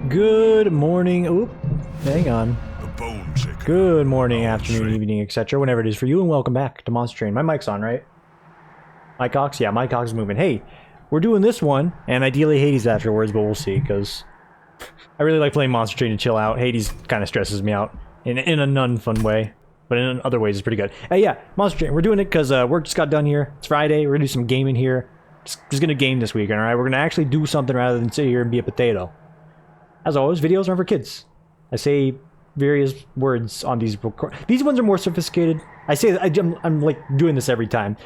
Good morning. Oop, hang on. The bone chicken. Good morning, afternoon, evening, etc. Whenever it is for you, and welcome back to Monster Train. My mic's on, right? My Cox? Yeah, my Cox is moving. Hey, we're doing this one, and ideally Hades afterwards, but we'll see, because I really like playing Monster Train to chill out. Hades kind of stresses me out in a non-fun way, but in other ways it's pretty good. Hey, yeah, Monster Train. We're doing it because work just got done here. It's Friday. We're going to do some gaming here. Just going to game this weekend, alright? We're going to actually do something rather than sit here and be a potato. As always, videos are for kids. I say various words on these. These ones are more sophisticated. I say I'm like doing this every time.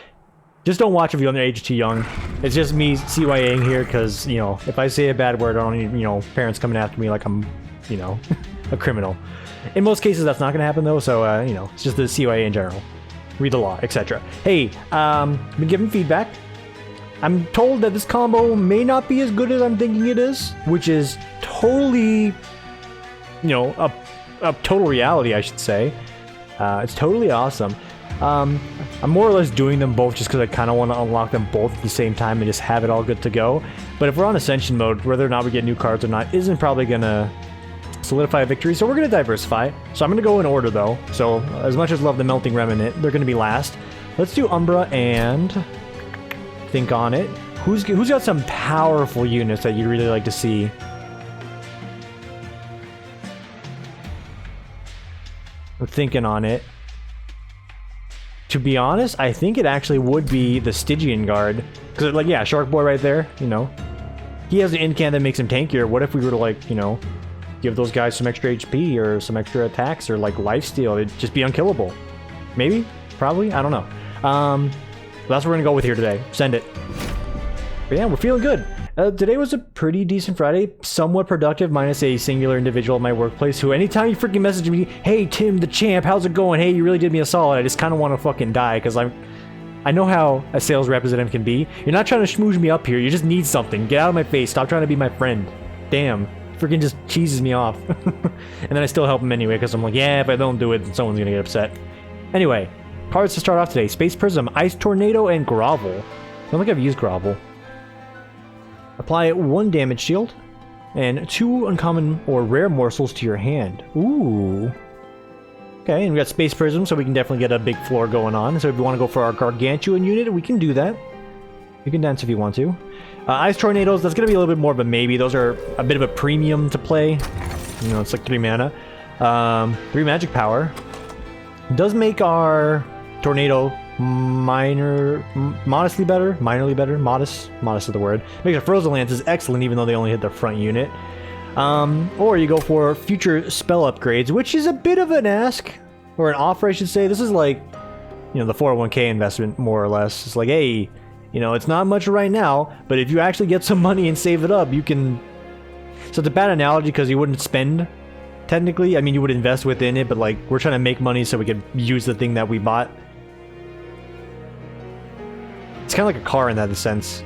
Just don't watch if you're under age too young. It's just me CYAing here because, you know, if I say a bad word, I don't need, you know, parents coming after me like I'm, you know, a criminal. In most cases, that's not going to happen though. So, you know, it's just the CYA in general. Read the law, etc. Hey, been given feedback. I'm told that this combo may not be as good as I'm thinking it is, which is totally, you know, a total reality, I should say. It's totally awesome. I'm more or less doing them both just because I kind of want to unlock them both at the same time and just have it all good to go. But if we're on Ascension mode, whether or not we get new cards or not isn't probably going to solidify a victory, so we're going to diversify. So I'm going to go in order, though. So as much as love the Melting Remnant, they're going to be last. Let's do Umbra and think on it. Who's got some powerful units that you'd really like to see? I'm thinking on it. To be honest, I think it actually would be the Stygian Guard. Because, like, yeah, Shark Boy right there, you know. He has an incant that makes him tankier. What if we were to, like, you know, give those guys some extra HP or some extra attacks or, like, lifesteal? It'd just be unkillable. Maybe? Probably? I don't know. That's what we're gonna go with here today. Send it. But yeah, we're feeling good. Today was a pretty decent Friday, somewhat productive, minus a singular individual at my workplace who, anytime you freaking message me, hey Tim the champ, how's it going? Hey, you really did me a solid. I just kind of want to fucking die because I know how a sales representative can be. You're not trying to schmooze me up here. You just need something. Get out of my face. Stop trying to be my friend. Damn, freaking just cheeses me off. And then I still help him anyway because I'm like, yeah, if I don't do it, then someone's gonna get upset. Anyway. Cards to start off today. Space Prism, Ice Tornado, and Grovel. I don't think I've used Grovel. Apply 1 damage shield, and 2 uncommon or rare morsels to your hand. Ooh. Okay, and we got Space Prism, so we can definitely get a big floor going on. So if you want to go for our Gargantuan unit, we can do that. You can dance if you want to. Ice Tornadoes, that's going to be a little bit more of a maybe. Those are a bit of a premium to play. You know, it's like 3 mana. 3 magic power. Does make our Tornado modestly better, minorly better, modest is the word. Makes our Frozen Lances excellent even though they only hit the front unit. Or you go for future spell upgrades, which is a bit of an ask, or an offer I should say. This is like, you know, the 401k investment more or less. It's like, hey, you know, it's not much right now, but if you actually get some money and save it up, you can... So it's a bad analogy because you wouldn't spend, technically. I mean, you would invest within it, but like, we're trying to make money so we could use the thing that we bought. It's kind of like a car in that sense.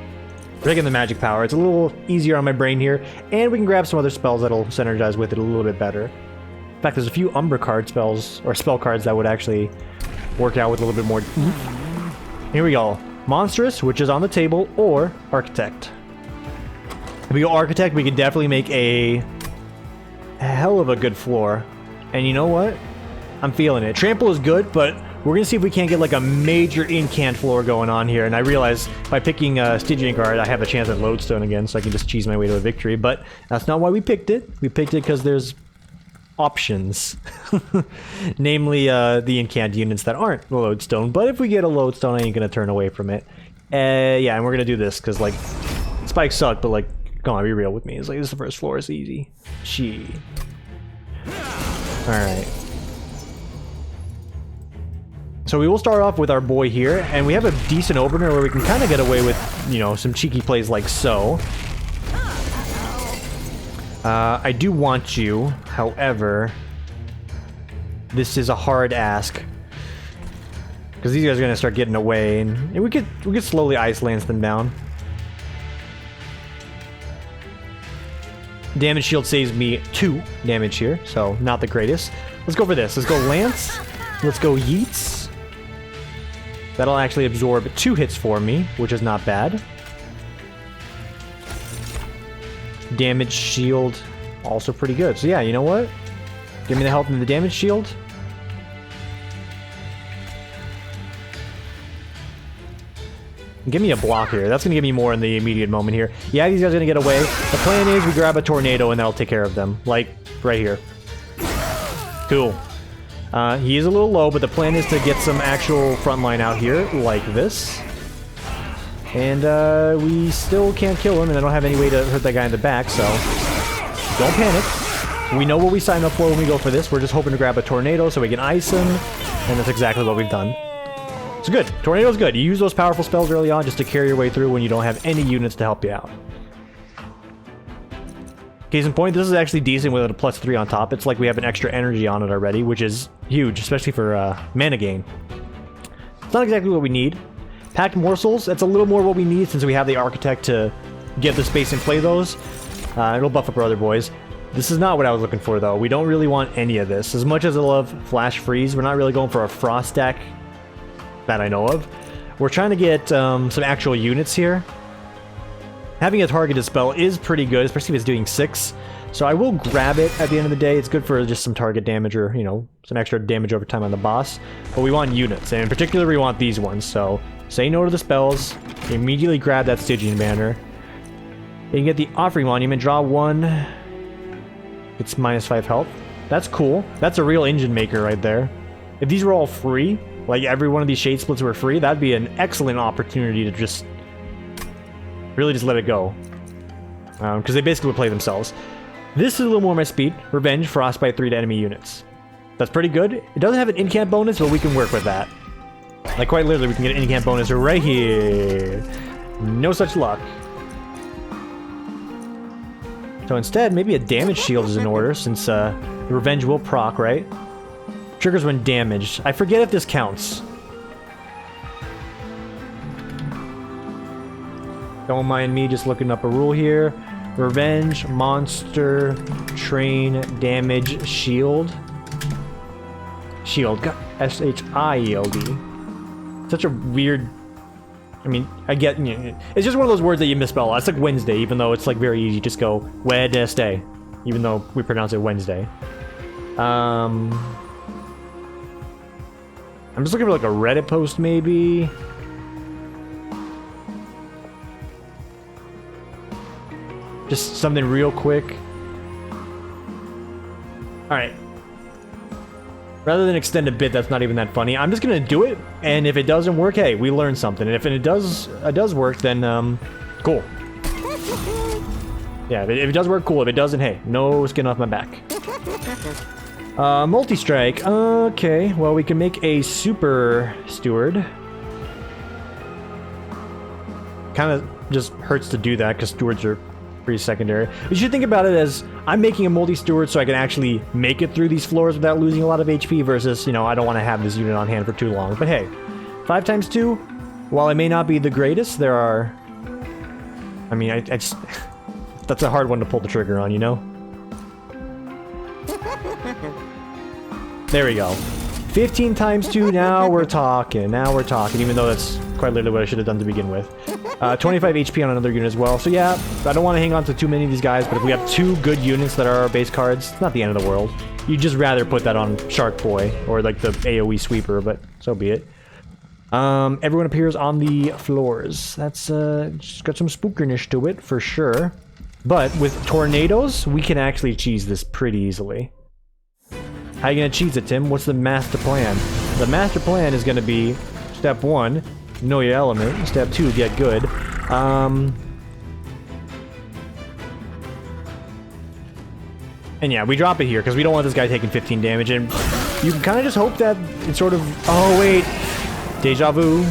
We're taking the magic power. It's a little easier on my brain here, and we can grab some other spells that'll synergize with it a little bit better. In fact, there's a few Umbra card spells, or spell cards that would actually work out with a little bit more. Here we go. Monstrous, which is on the table, or Architect. If we go Architect, we can definitely make a hell of a good floor. And you know what? I'm feeling it. Trample is good, but we're gonna see if we can't get like a major incant floor going on here. And I realize by picking Stygian Guard, I have a chance at Lodestone again, so I can just cheese my way to a victory. But that's not why we picked it. We picked it because there's options. Namely, the incant units that aren't Lodestone. But if we get a Lodestone, I ain't gonna turn away from it. Yeah, and we're gonna do this because like spikes suck, but like, come on, be real with me. It's like this is the first floor. It's easy. Gee. All right. So we will start off with our boy here, and we have a decent opener where we can kind of get away with, you know, some cheeky plays like so. I do want you, however, this is a hard ask. Because these guys are going to start getting away, and we could slowly Ice Lance them down. Damage shield saves me 2 damage here, so not the greatest. Let's go for this. Let's go Lance. Let's go Yeets. That'll actually absorb 2 hits for me, which is not bad. Damage shield. Also pretty good. So yeah, you know what? Give me the health and the damage shield. Give me a block here. That's going to give me more in the immediate moment here. Yeah, these guys are going to get away. The plan is we grab a tornado and that'll take care of them. Like, right here. Cool. He is a little low, but the plan is to get some actual front line out here, like this. And we still can't kill him, and I don't have any way to hurt that guy in the back, so don't panic. We know what we signed up for when we go for this. We're just hoping to grab a tornado so we can ice him, and that's exactly what we've done. It's good. Tornado's good. You use those powerful spells early on just to carry your way through when you don't have any units to help you out. Case in point, this is actually decent with a +3 on top. It's like we have an extra energy on it already, which is huge, especially for mana gain. It's not exactly what we need. Packed morsels, that's a little more what we need since we have the architect to get the space and play those. It'll buff up our other boys. This is not what I was looking for, though. We don't really want any of this. As much as I love Flash Freeze, we're not really going for a Frost stack that I know of. We're trying to get some actual units here. Having a targeted spell is pretty good, especially if it's doing 6. So I will grab it at the end of the day. It's good for just some target damage or, you know, some extra damage over time on the boss. But we want units, and in particular we want these ones. So say no to the spells, immediately grab that Stygian banner. You can get the Offering Monument, draw 1. It's -5 health. That's cool. That's a real engine maker right there. If these were all free, like every one of these shade splits were free, that'd be an excellent opportunity to just really just let it go. Because they basically would play themselves. This is a little more my speed. Revenge, Frostbite 3 to enemy units. That's pretty good. It doesn't have an in-camp bonus, but we can work with that. Like quite literally, we can get an in-camp bonus right here. No such luck. So instead, maybe a damage shield is in order, since the Revenge will proc, right? Triggers when damaged. I forget if this counts. Don't mind me just looking up a rule here. Revenge, monster, train, damage, shield. Shield. S-H-I-E-L-D. Such a weird... I mean, I get... You know, it's just one of those words that you misspell. It's like Wednesday, even though it's like very easy. Just go Wednesday. Even though we pronounce it Wednesday. I'm just looking for like a Reddit post, maybe. Just something real quick. Alright. Rather than extend a bit that's not even that funny, I'm just gonna do it, and if it doesn't work, hey, we learned something. And if it does work, then, cool. Yeah, if it does work, cool. If it doesn't, hey, no skin off my back. Multi-strike. Okay, well, we can make a super steward. Kind of just hurts to do that because stewards are pretty secondary. You should think about it as I'm making a multi-steward so I can actually make it through these floors without losing a lot of HP versus, you know, I don't want to have this unit on hand for too long. But hey, 5 times 2, while it may not be the greatest, there are... I mean, I just... That's a hard one to pull the trigger on, you know? There we go. 15 times 2, now we're talking. Now we're talking, even though that's quite literally what I should have done to begin with. 25 HP on another unit as well. So yeah, I don't want to hang on to too many of these guys, but if we have 2 good units that are our base cards, it's not the end of the world. You'd just rather put that on Shark Boy, or like the AoE sweeper, but so be it. Everyone appears on the floors. That's just got some spookerness to it, for sure. But with tornadoes, we can actually cheese this pretty easily. How are you gonna cheese it, Tim? What's the master plan? The master plan is gonna be, step 1, know your element. Step 2, get good. And yeah, we drop it here because we don't want this guy taking 15 damage, and you can kind of just hope that it sort of... Oh, wait. Deja vu.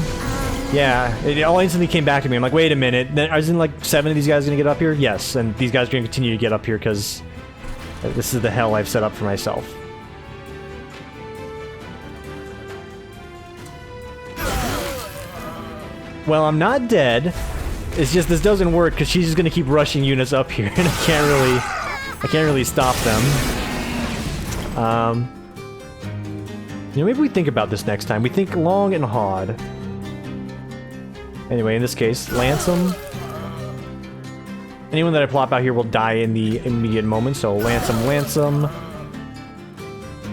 Yeah, it all instantly came back to me. I'm like, wait a minute. Then, isn't like 7 of these guys going to get up here? Yes, and these guys are going to continue to get up here because this is the hell I've set up for myself. Well, I'm not dead. It's just this doesn't work because she's just going to keep rushing units up here, and I can't really stop them. You know, maybe we think about this next time. We think long and hard. Anyway, in this case, lance them. Anyone that I plop out here will die in the immediate moment, so lance them.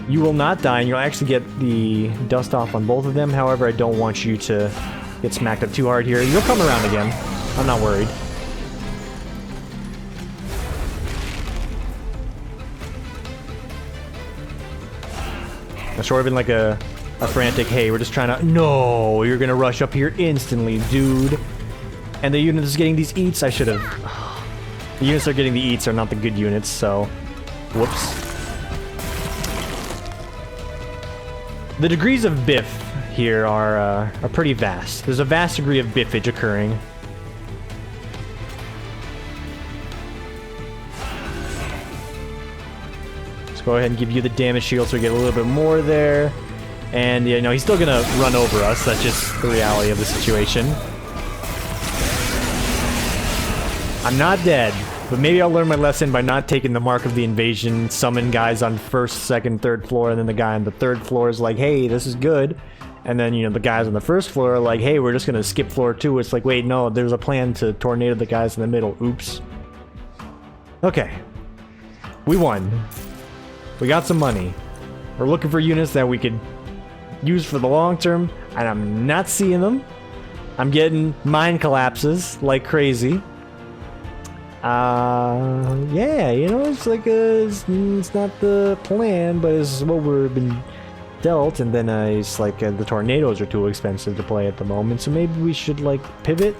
You will not die, and you'll actually get the dust off on both of them. However, I don't want you to get smacked up too hard here. You'll come around again. I'm not worried. That should have been like a frantic, hey, we're just trying to... No, you're gonna rush up here instantly, dude. And the unit is getting these eats. I should have... The units that are getting the eats are not the good units, so... Whoops. The degrees of biff here are pretty vast. There's a vast degree of biffage occurring. Let's go ahead and give you the damage shield so we get a little bit more there. And, you know, he's still gonna run over us. That's just the reality of the situation. I'm not dead, but maybe I'll learn my lesson by not taking the mark of the invasion, summon guys on first, second, third floor, and then the guy on the third floor is like, hey, this is good. And then, you know, the guys on the first floor are like, hey, we're just gonna skip floor 2. It's like, wait, no, there's a plan to tornado the guys in the middle. Oops. Okay. We won. We got some money. We're looking for units that we could use for the long term, and I'm not seeing them. I'm getting mine collapses like crazy. Yeah, you know, it's like it's not the plan, but it's what we've been dealt, and then it's like the tornadoes are too expensive to play at the moment, so maybe we should like pivot.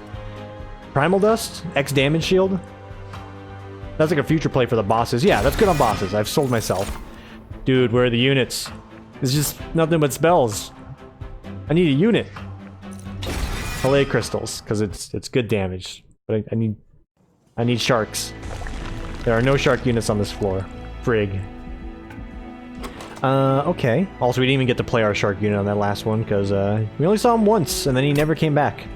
Primal Dust, X damage shield. That's like a future play for the bosses. Yeah, that's good on bosses. I've sold myself. Dude, where are the units? It's just nothing but spells. I need a unit. Palais crystals, because it's good damage. But I need sharks. There are no shark units on this floor. Frig. Okay. Also, we didn't even get to play our shark unit on that last one, because we only saw him once, and then he never came back.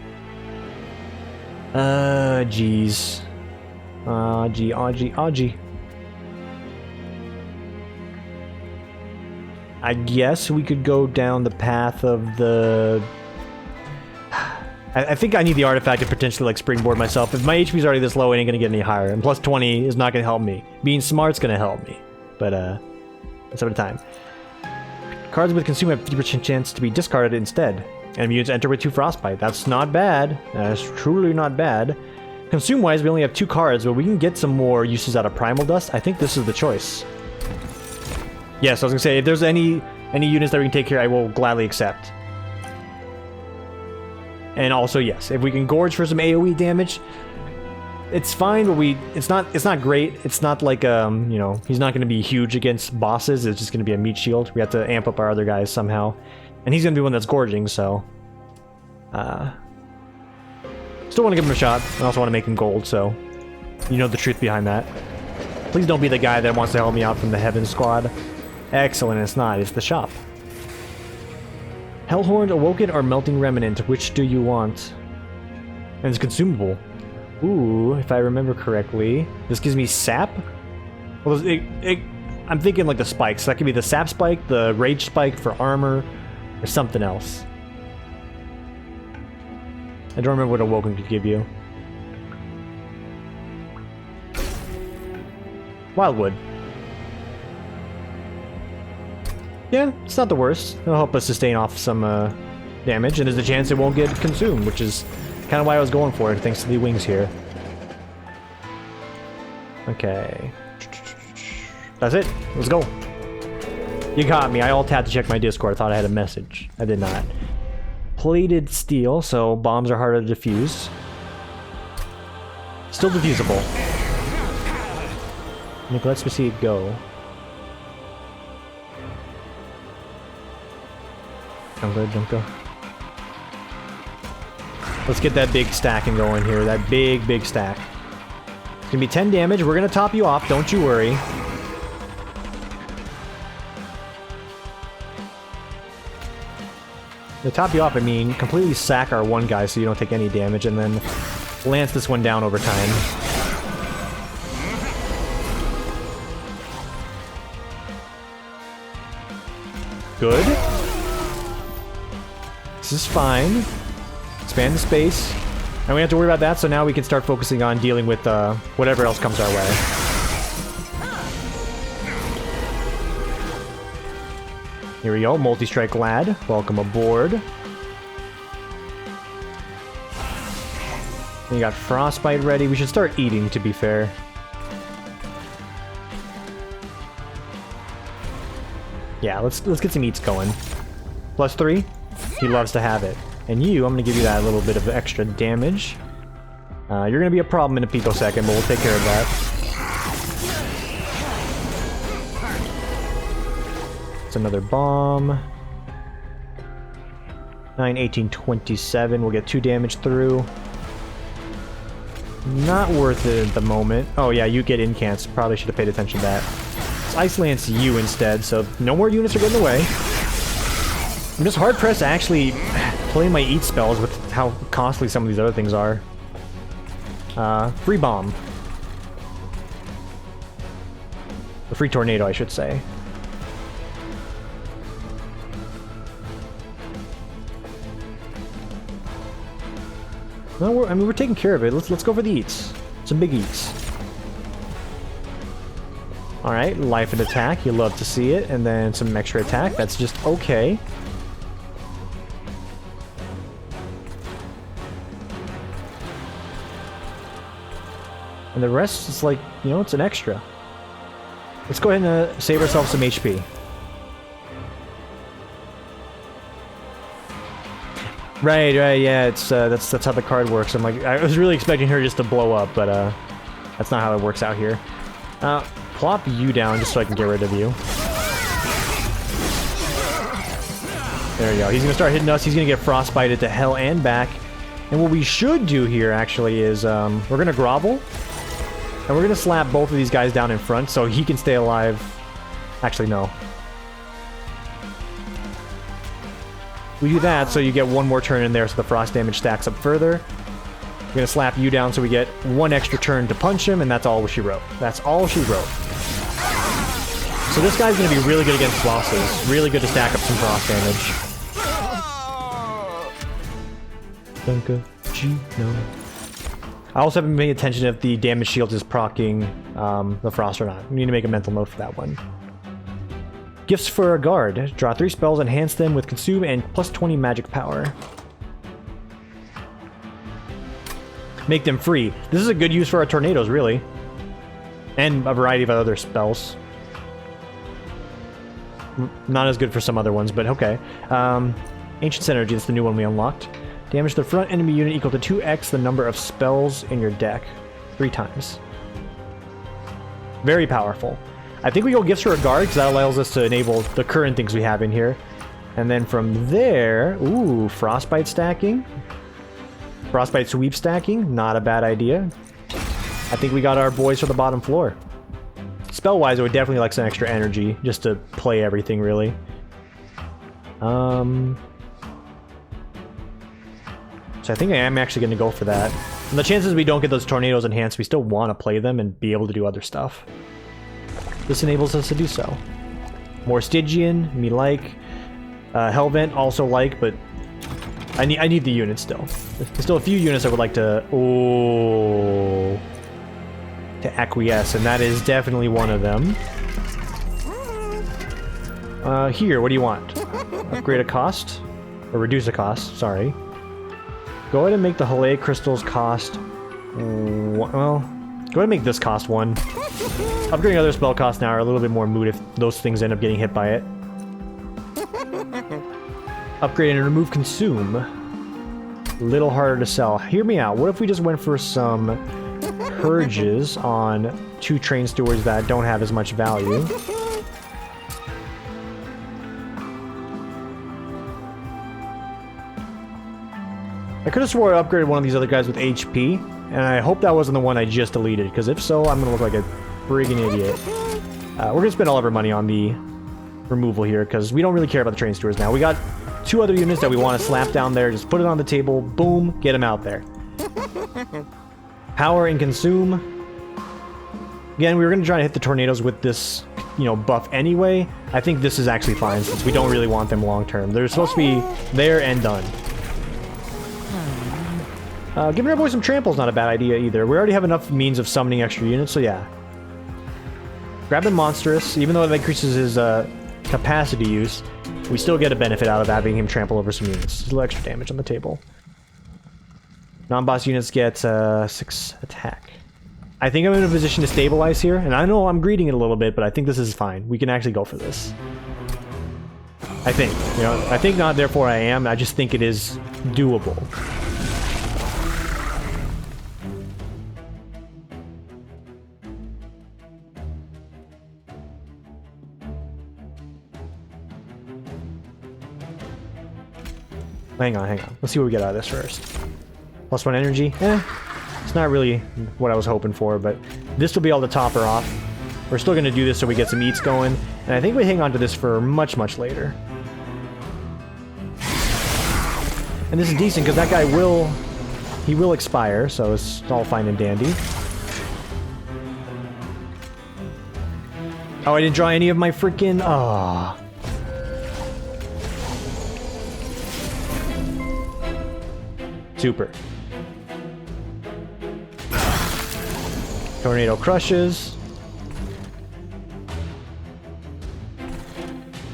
Jeez. Gee. I guess we could go down the path of the... I think I need the artifact to potentially like springboard myself. If my HP's already this low, it ain't gonna get any higher. And plus 20 is not gonna help me. Being smart's gonna help me. But that's over time. Cards with consume have 50% chance to be discarded instead. And units enter with 2 frostbite. That's not bad. That's truly not bad. Consume wise, we only have 2 cards, but we can get some more uses out of Primal Dust. I think this is the choice. Yes, I was gonna say, if there's any units that we can take here, I will gladly accept. And also, yes, if we can gorge for some AoE damage, it's fine, but it's not great. It's not like, you know, he's not gonna be huge against bosses. It's just gonna be a meat shield. We have to amp up our other guys somehow. And he's gonna be one that's gorging, so... Still want to give him a shot. I also want to make him gold, so... You know the truth behind that. Please don't be the guy that wants to help me out from the Heaven Squad. Excellent, it's not. It's the shop. Hellhorned, Awoken, or Melting Remnant? Which do you want? And it's consumable. Ooh, if I remember correctly. This gives me sap? Well, I'm thinking like the spikes. That could be the sap spike, the rage spike for armor, or something else. I don't remember what Awoken could give you. Wildwood. Yeah, it's not the worst. It'll help us sustain off some damage, and there's a chance it won't get consumed, which is kind of why I was going for it, thanks to the wings here. Okay. That's it. Let's go. You got me. I alt-tabbed to check my Discord. I thought I had a message. I did not. Plated steel, so bombs are harder to defuse. Still diffusable. Nick, let's see it go. Jump go. Let's get that big stacking going here. That big stack. It's gonna be 10 damage. We're gonna top you off. Don't you worry. To top you off, I mean, completely sack our one guy so you don't take any damage, and then lance this one down over time. Good. This is fine. Expand the space. And we have to worry about that, so now we can start focusing on dealing with whatever else comes our way. Here we go, multi-strike lad. Welcome aboard. We got frostbite ready. We should start eating, to be fair. Yeah, let's get some eats going. +3. He loves to have it. And you, I'm going to give you that little bit of extra damage. You're going to be a problem in a picosecond, but we'll take care of that. It's another bomb. 9, 18, 27. We'll get 2 damage through. Not worth it at the moment. Oh yeah, you get incants. Probably should have paid attention to that. Let's Ice Lance you instead, so no more units are getting in the way. I'm just hard-pressed to actually play my eat spells with how costly some of these other things are. Free bomb. A free tornado, I should say. No, we're taking care of it. Let's go for the eats. Some big eats. All right, life and attack. You love to see it, and then some extra attack. That's just okay. And the rest is like, you know, it's an extra. Let's go ahead and save ourselves some HP. Right, yeah, it's that's how the card works. I'm like, I was really expecting her just to blow up, but that's not how it works out here. Plop you down just so I can get rid of you. There we go. He's gonna start hitting us. He's gonna get frostbited to hell and back. And what we should do here actually is we're gonna grovel. And we're gonna slap both of these guys down in front so he can stay alive. Actually, no. We do that so you get one more turn in there so the frost damage stacks up further. We're gonna slap you down so we get one extra turn to punch him, and that's all she wrote. That's all she wrote. So this guy's gonna be really good against flosses. Really good to stack up some frost damage. Dunka, no. I also haven't been paying attention if the damage shield is proccing the frost or not. We need to make a mental note for that one. Gifts for a guard. Draw 3 spells, enhance them with consume and +20 magic power. Make them free. This is a good use for our tornadoes, really. And a variety of other spells. Not as good for some other ones, but okay. Ancient Synergy, that's the new one we unlocked. Damage the front enemy unit equal to 2x the number of spells in your deck. 3 times. Very powerful. I think we go Gifts for a Guard, because that allows us to enable the current things we have in here. And then from there, ooh, Frostbite stacking. Frostbite sweep stacking, not a bad idea. I think we got our boys for the bottom floor. Spell-wise, I would definitely like some extra energy, just to play everything, really. So I think I am actually going to go for that. And the chances we don't get those tornadoes enhanced, we still want to play them and be able to do other stuff. This enables us to do so. More Stygian, me like. Hellvent, also like, but I need the units still. There's still a few units I would like to... Oh, to acquiesce, and that is definitely one of them. Here, what do you want? Upgrade a cost? Or reduce a cost, sorry. Go ahead and make the Halay crystals cost... Well, go ahead and make this cost 1. Upgrading other spell costs now are a little bit more moot if those things end up getting hit by it. Upgrade and remove consume. Little harder to sell. Hear me out. What if we just went for some purges on 2 train stewards that don't have as much value? I could have swore I upgraded one of these other guys with HP, and I hope that wasn't the one I just deleted, because if so, I'm going to look like a friggin' idiot. We're going to spend all of our money on the removal here, because we don't really care about the train stewards now. We got 2 other units that we want to slap down there, just put it on the table, boom, get them out there. Power and consume. Again, we were going to try to hit the tornadoes with this, you know, buff anyway. I think this is actually fine, since we don't really want them long term. They're supposed to be there and done. Giving our boy some trample's not a bad idea either. We already have enough means of summoning extra units, so yeah. Grabbing Monstrous, even though it increases his capacity use, we still get a benefit out of having him trample over some units. There's a little extra damage on the table. Non-boss units get 6 attack. I think I'm in a position to stabilize here, and I know I'm greeting it a little bit, but I think this is fine. We can actually go for this. I think. You know, I think not, therefore I am. I just think it is doable. Hang on, hang on. Let's see what we get out of this first. +1 energy? It's not really what I was hoping for, but this will be able to top her off. We're still going to do this so we get some eats going, and I think we hang on to this for much, much later. And this is decent because that guy will expire, so it's all fine and dandy. Oh, I didn't draw any of my freaking... Ah. Super. Tornado crushes.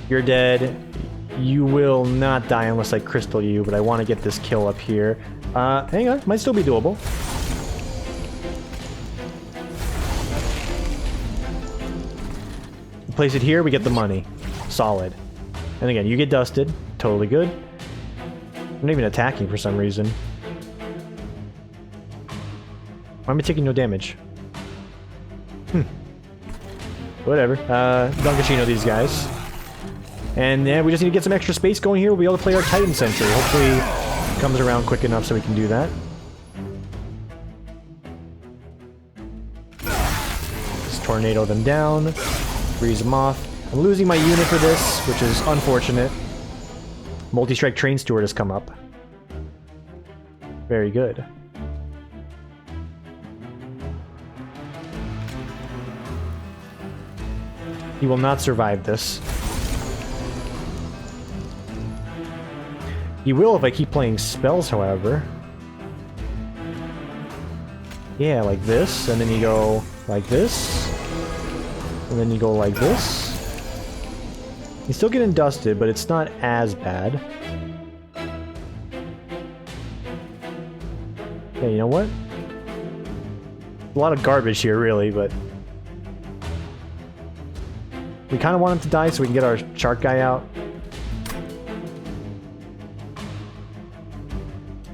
You're dead. You will not die unless I crystal you, but I want to get this kill up here. Hang on, might still be doable. Place it here, we get the money. Solid. And again, you get dusted. Totally good. I'm not even attacking for some reason. Why am I taking no damage? Whatever. Dunkashino these guys. And yeah, we just need to get some extra space going here. We'll be able to play our Titan Sentry. Hopefully it comes around quick enough so we can do that. Just tornado them down. Freeze them off. I'm losing my unit for this, which is unfortunate. Multi-strike Train Steward has come up. Very good. He will not survive this. He will if I keep playing spells, however. Yeah, like this, and then you go like this. And then you go like this. He's still getting dusted, but it's not as bad. Yeah, you know what? A lot of garbage here, really, but... we kind of want him to die so we can get our shark guy out.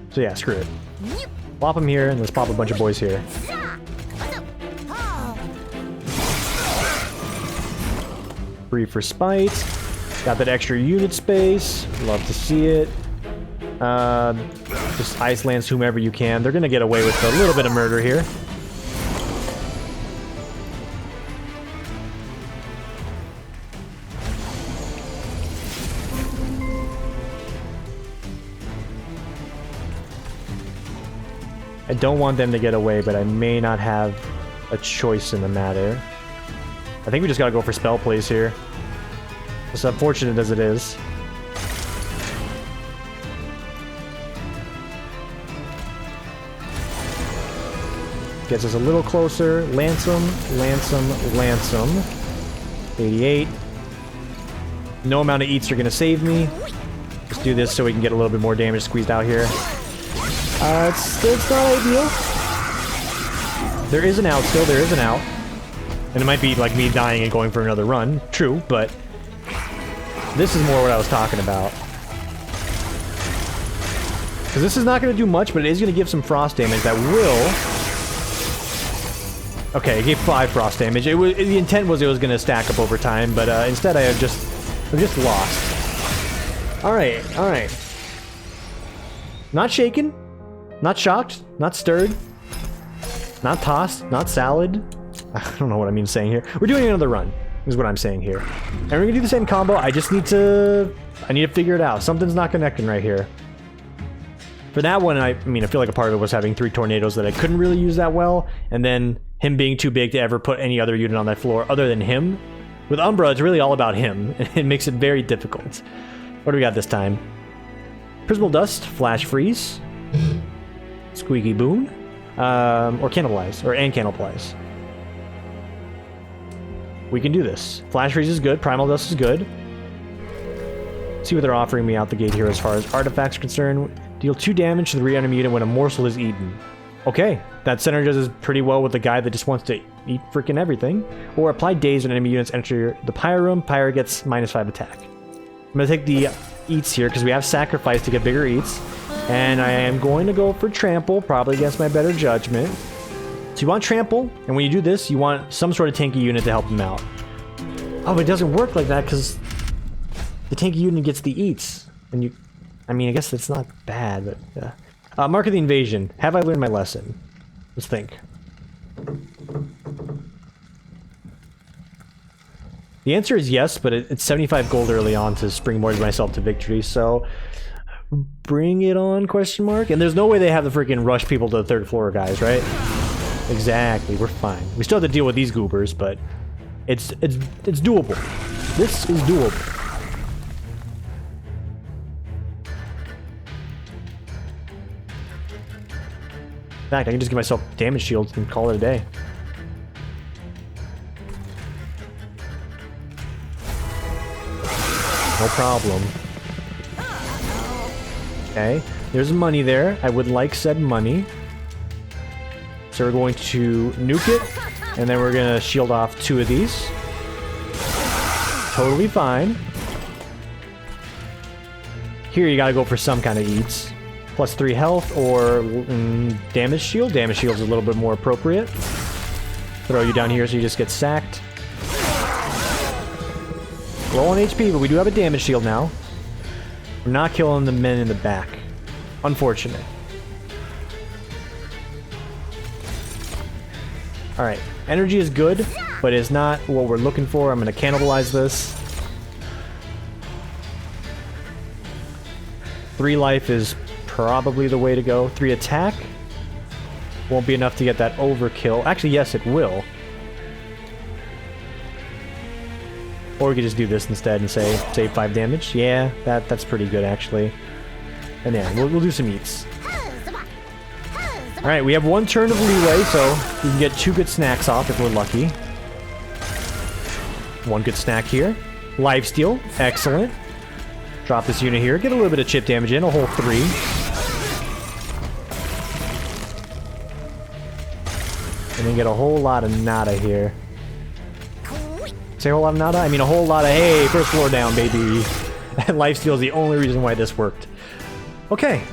So yeah, screw it. Plop him here, and let's pop a bunch of boys here. Free for spite. Got that extra unit space. Love to see it. Just ice lance whomever you can. They're gonna get away with a little bit of murder here. I don't want them to get away, but I may not have a choice in the matter. I think we just gotta go for spell plays here. As unfortunate as it is. Gets us a little closer. Lance him, lance him, lance him. 88. No amount of eats are gonna save me. Let's do this so we can get a little bit more damage squeezed out here. It's not ideal. There is an out still, there is an out. And it might be like me dying and going for another run. True, but this is more what I was talking about. Because this is not going to do much, but it is going to give some frost damage that will... Okay, it gave 5 frost damage. The intent was it was going to stack up over time, but instead I've just lost. Alright, alright. Not shaken. Not shocked, not stirred, not tossed, not salad. I don't know what I mean saying here. We're doing another run, is what I'm saying here. And we're gonna do the same combo, I just need to... I need to figure it out. Something's not connecting right here. For that one, I mean, I feel like a part of it was having 3 tornadoes that I couldn't really use that well, and then him being too big to ever put any other unit on that floor other than him. With Umbra, it's really all about him, and it makes it very difficult. What do we got this time? Prismal Dust, Flash Freeze. Squeaky boon. Or cannibalize. And cannibalize. We can do this. Flash freeze is good. Primal dust is good. See what they're offering me out the gate here as far as artifacts are concerned. Deal 2 damage to the re-enemy unit when a morsel is eaten. Okay, that synergizes pretty well with the guy that just wants to eat freaking everything. Or apply daze when enemy units enter the pyre room. Pyre gets -5 attack. I'm going to take the eats here because we have sacrifice to get bigger eats. And I am going to go for trample, probably against my better judgment. So you want trample, and when you do this, you want some sort of tanky unit to help them out. Oh, but it doesn't work like that because the tanky unit gets the eats. And you... I mean, I guess that's not bad, but... Mark of the Invasion. Have I learned my lesson? Let's think. The answer is yes, but it's 75 gold early on to springboard myself to victory, so... Bring it on, question mark? And there's no way they have the freaking rush people to the 3rd floor, guys, right? Exactly, we're fine. We still have to deal with these goobers, but... It's doable. This is doable. In fact, I can just give myself damage shields and call it a day. No problem. Okay, there's money there. I would like said money. So we're going to nuke it, and then we're going to shield off 2 of these. Totally fine. Here you gotta go for some kind of eats. +3 health or damage shield. Damage shield is a little bit more appropriate. Throw you down here so you just get sacked. Low on HP, but we do have a damage shield now. We're not killing the men in the back. Unfortunate. Alright, energy is good, but it's not what we're looking for. I'm going to cannibalize this. 3 life is probably the way to go. 3 attack won't be enough to get that overkill. Actually, yes, it will. Or we could just do this instead and say save 5 damage. Yeah, that's pretty good actually. And yeah, we'll do some eats. Alright, we have 1 turn of leeway, so we can get 2 good snacks off if we're lucky. 1 good snack here. Lifesteal, excellent. Drop this unit here, get a little bit of chip damage in, a whole 3. And then get a whole lot of nada here. Say a whole lot of nada? I mean a whole lot of, hey, 1st floor down, baby. Lifesteal is the only reason why this worked. Okay.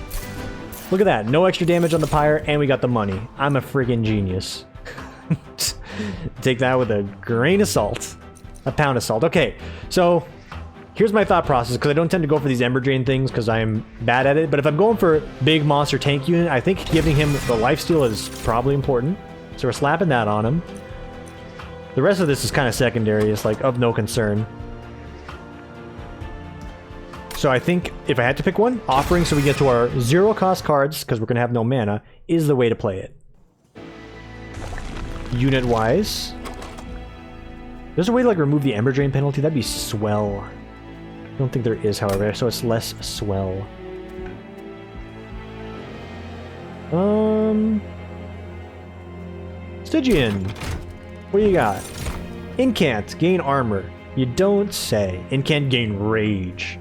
Look at that. No extra damage on the pyre, and we got the money. I'm a friggin' genius. Take that with a grain of salt. A pound of salt. Okay, so here's my thought process, because I don't tend to go for these Ember Drain things because I'm bad at it, but if I'm going for big monster tank unit, I think giving him the lifesteal is probably important. So we're slapping that on him. The rest of this is kind of secondary. It's like of no concern. So I think if I had to pick one, offering so we get to our 0-cost cards, because we're going to have no mana, is the way to play it. Unit-wise. There's a way to like remove the Ember Drain penalty. That'd be swell. I don't think there is, however, so it's less swell. Stygian. What do you got? Incant, gain armor. You don't say. Incant, gain rage.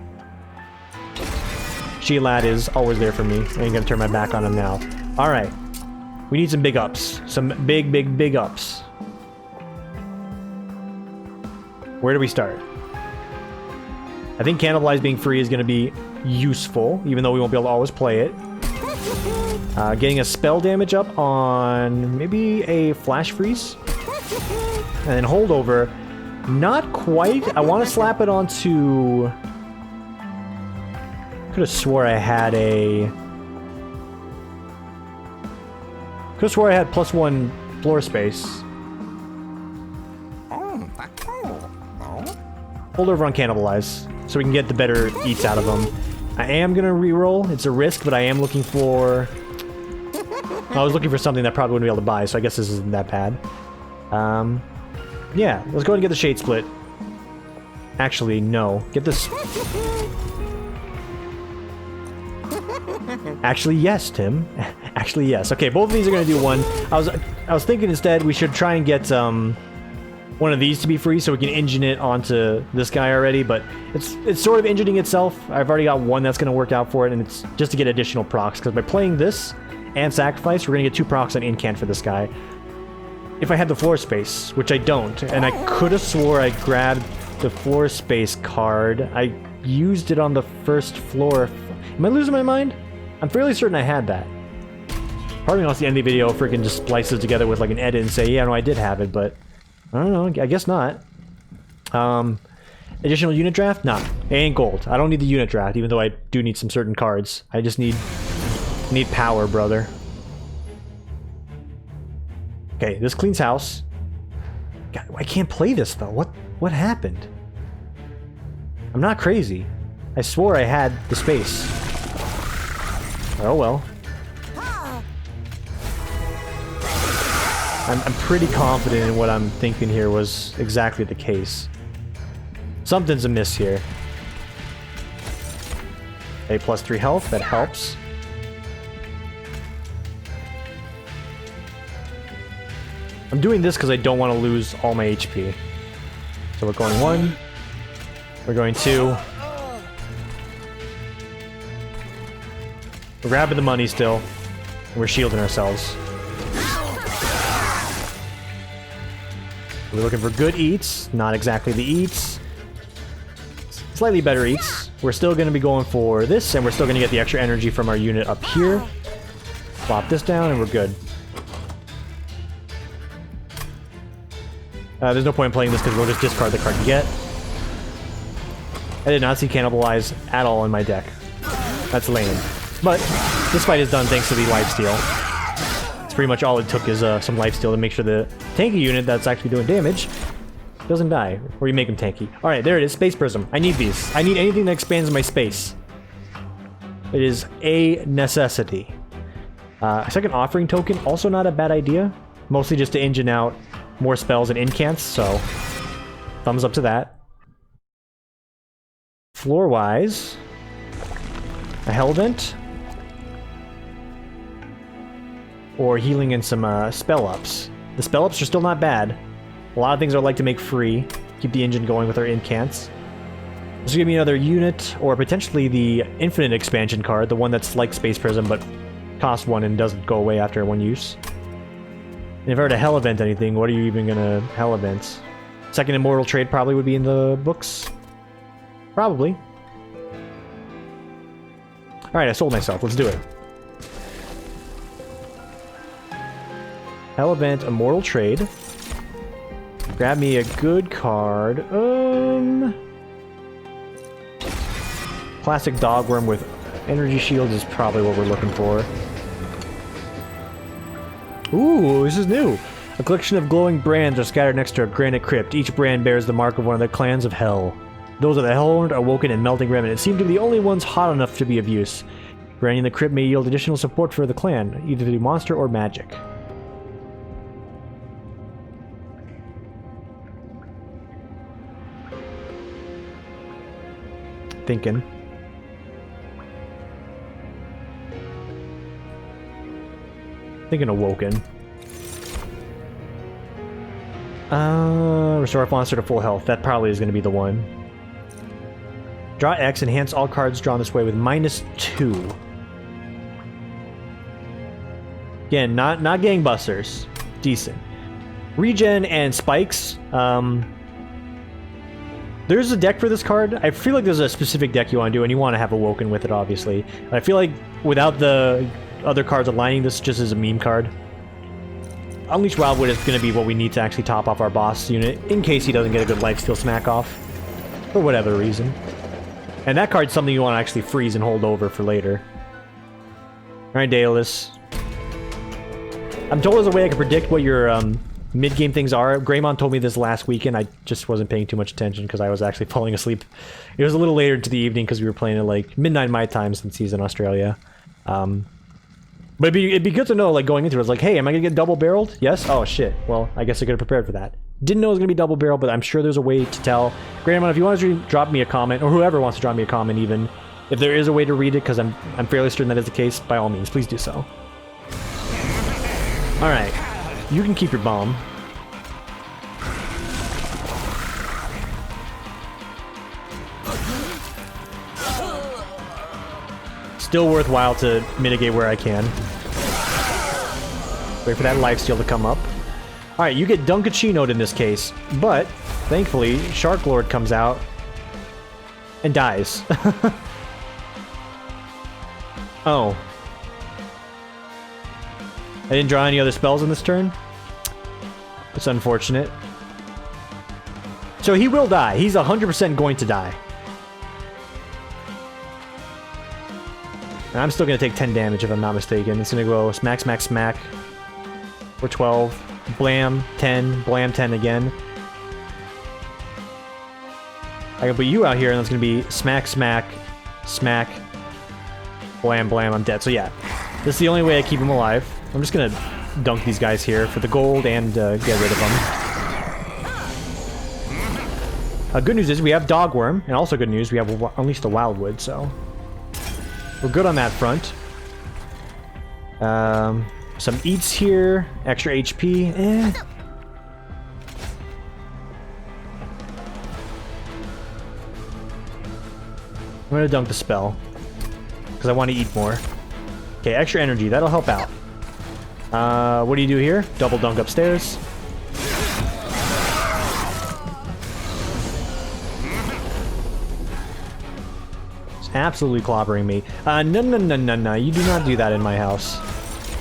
She-Lad is always there for me. I ain't gonna turn my back on him now. Alright. We need some big ups. Some big ups. Where do we start? I think Cannibalize being free is gonna be useful, even though we won't be able to always play it. Getting a spell damage up on maybe a Flash Freeze. And then Holdover. Not quite. I want to slap it onto... Could have swore I had a... Could have swore I had +1 floor space. Holdover on Cannibalize, so we can get the better eats out of them. I am going to reroll. It's a risk, but I am looking for... I was looking for something that probably wouldn't be able to buy, so I guess this isn't that bad. Yeah, let's go ahead and get the Shade Split. Actually, no. Get this... Actually, yes, Tim. Actually, yes. Okay, both of these are gonna do one. I was thinking instead we should try and get one of these to be free so we can engine it onto this guy already, but it's sort of engineing itself. I've already got one that's gonna work out for it, and it's just to get additional procs, because by playing this and sacrifice, we're gonna get 2 procs on incant for this guy. If I had the floor space, which I don't, and I could have swore I grabbed the floor space card. I used it on the first floor. Am I losing my mind? I'm fairly certain I had that. Part of me wants the end of the video freaking just splices together with like an edit and say, yeah, no, I did have it, but I don't know, I guess not. Additional unit draft? Nah, it ain't gold. I don't need the unit draft, even though I do need some certain cards. I just need power, brother. Okay, this cleans house. God, I can't play this though. What happened? I'm not crazy. I swore I had the space. Oh well. I'm pretty confident in what I'm thinking here was exactly the case. Something's amiss here. A +3 health, that helps. I'm doing this because I don't want to lose all my HP. So we're going 1. We're going 2. We're grabbing the money still. And we're shielding ourselves. We're looking for good eats. Not exactly the eats. Slightly better eats. We're still going to be going for this, and we're still going to get the extra energy from our unit up here. Plop this down, and we're good. There's no point in playing this because we'll just discard the card you get. I did not see Cannibalize at all in my deck. That's lame. But this fight is done thanks to the lifesteal. It's pretty much all it took is some lifesteal to make sure the tanky unit that's actually doing damage doesn't die, or you make him tanky. Alright, there it is. Space Prism. I need these. I need anything that expands my space. It is a necessity. A second offering token, also not a bad idea. Mostly just to engine out more spells and incants, so thumbs up to that. Floor-wise, a Hellvent, or healing and some spell ups. The spell ups are still not bad. A lot of things I would like to make free. Keep the engine going with our incants. This will give me another unit, or potentially the infinite expansion card, the one that's like Space Prism but costs 1 and doesn't go away after 1 use. And if I were to Hell Event anything, what are you even gonna Hell Event? Second Immortal Trade probably would be in the books. Probably. Alright, I sold myself. Let's do it. Hell Event, Immortal Trade. Grab me a good card. Classic Dogworm with Energy Shield is probably what we're looking for. Ooh, this is new. A collection of glowing brands are scattered next to a granite crypt. Each brand bears the mark of one of the clans of Hell. Those are the Hellhorned, Awoken, and Melting Remnant seem to be the only ones hot enough to be of use. Granting the crypt may yield additional support for the clan, either through monster or magic. Thinking Awoken. Restore a monster to full health. That probably is going to be the one. Draw X. Enhance all cards drawn this way with -2. Again, not gangbusters. Decent. Regen and spikes. There's a deck for this card. I feel like there's a specific deck you want to do, and you want to have Awoken with it, obviously. I feel like without the other cards aligning, this just as a meme card. Unleash Wildwood is going to be what we need to actually top off our boss unit, in case he doesn't get a good lifesteal smack off. For whatever reason. And that card's something you want to actually freeze and hold over for later. Alright, Daedalus. I'm told there's a way I can predict what your mid-game things are. Greymon told me this last weekend. I just wasn't paying too much attention because I was actually falling asleep. It was a little later into the evening because we were playing at like midnight my time since he's in Australia. But it'd be good to know, like, going into it. It's like, hey, am I gonna get double-barreled? Yes? Oh, shit. Well, I guess I could have prepared for that. Didn't know it was gonna be double-barreled, but I'm sure there's a way to tell. Grandma, if you want to drop me a comment, or whoever wants to drop me a comment even, If there is a way to read it, because I'm fairly certain that is the case, by all means, please do so. Alright. You can keep your bomb. Still worthwhile to mitigate where I can. Wait for that lifesteal to come up. Alright, you get Dunkachino'd in this case, but thankfully, Shark Lord comes out and dies. Oh. I didn't draw any other spells in this turn? It's unfortunate. So he will die. He's 100% going to die. And I'm still going to take 10 damage if I'm not mistaken. It's going to go smack, smack, smack. For 12. Blam, 10. Blam, 10 again. I can put you out here and it's going to be smack, smack, smack. Blam, blam, I'm dead. So yeah, this is the only way I keep him alive. I'm just going to dunk these guys here for the gold and get rid of them. Good news is we have Dogworm, and also good news, we have Unleash the Wildwood, so... We're good on that front. Some eats here, extra HP, I'm gonna dunk the spell, because I want to eat more. Okay, extra energy, that'll help out. What do you do here? Double dunk upstairs. Absolutely clobbering me. No, you do not do that in my house.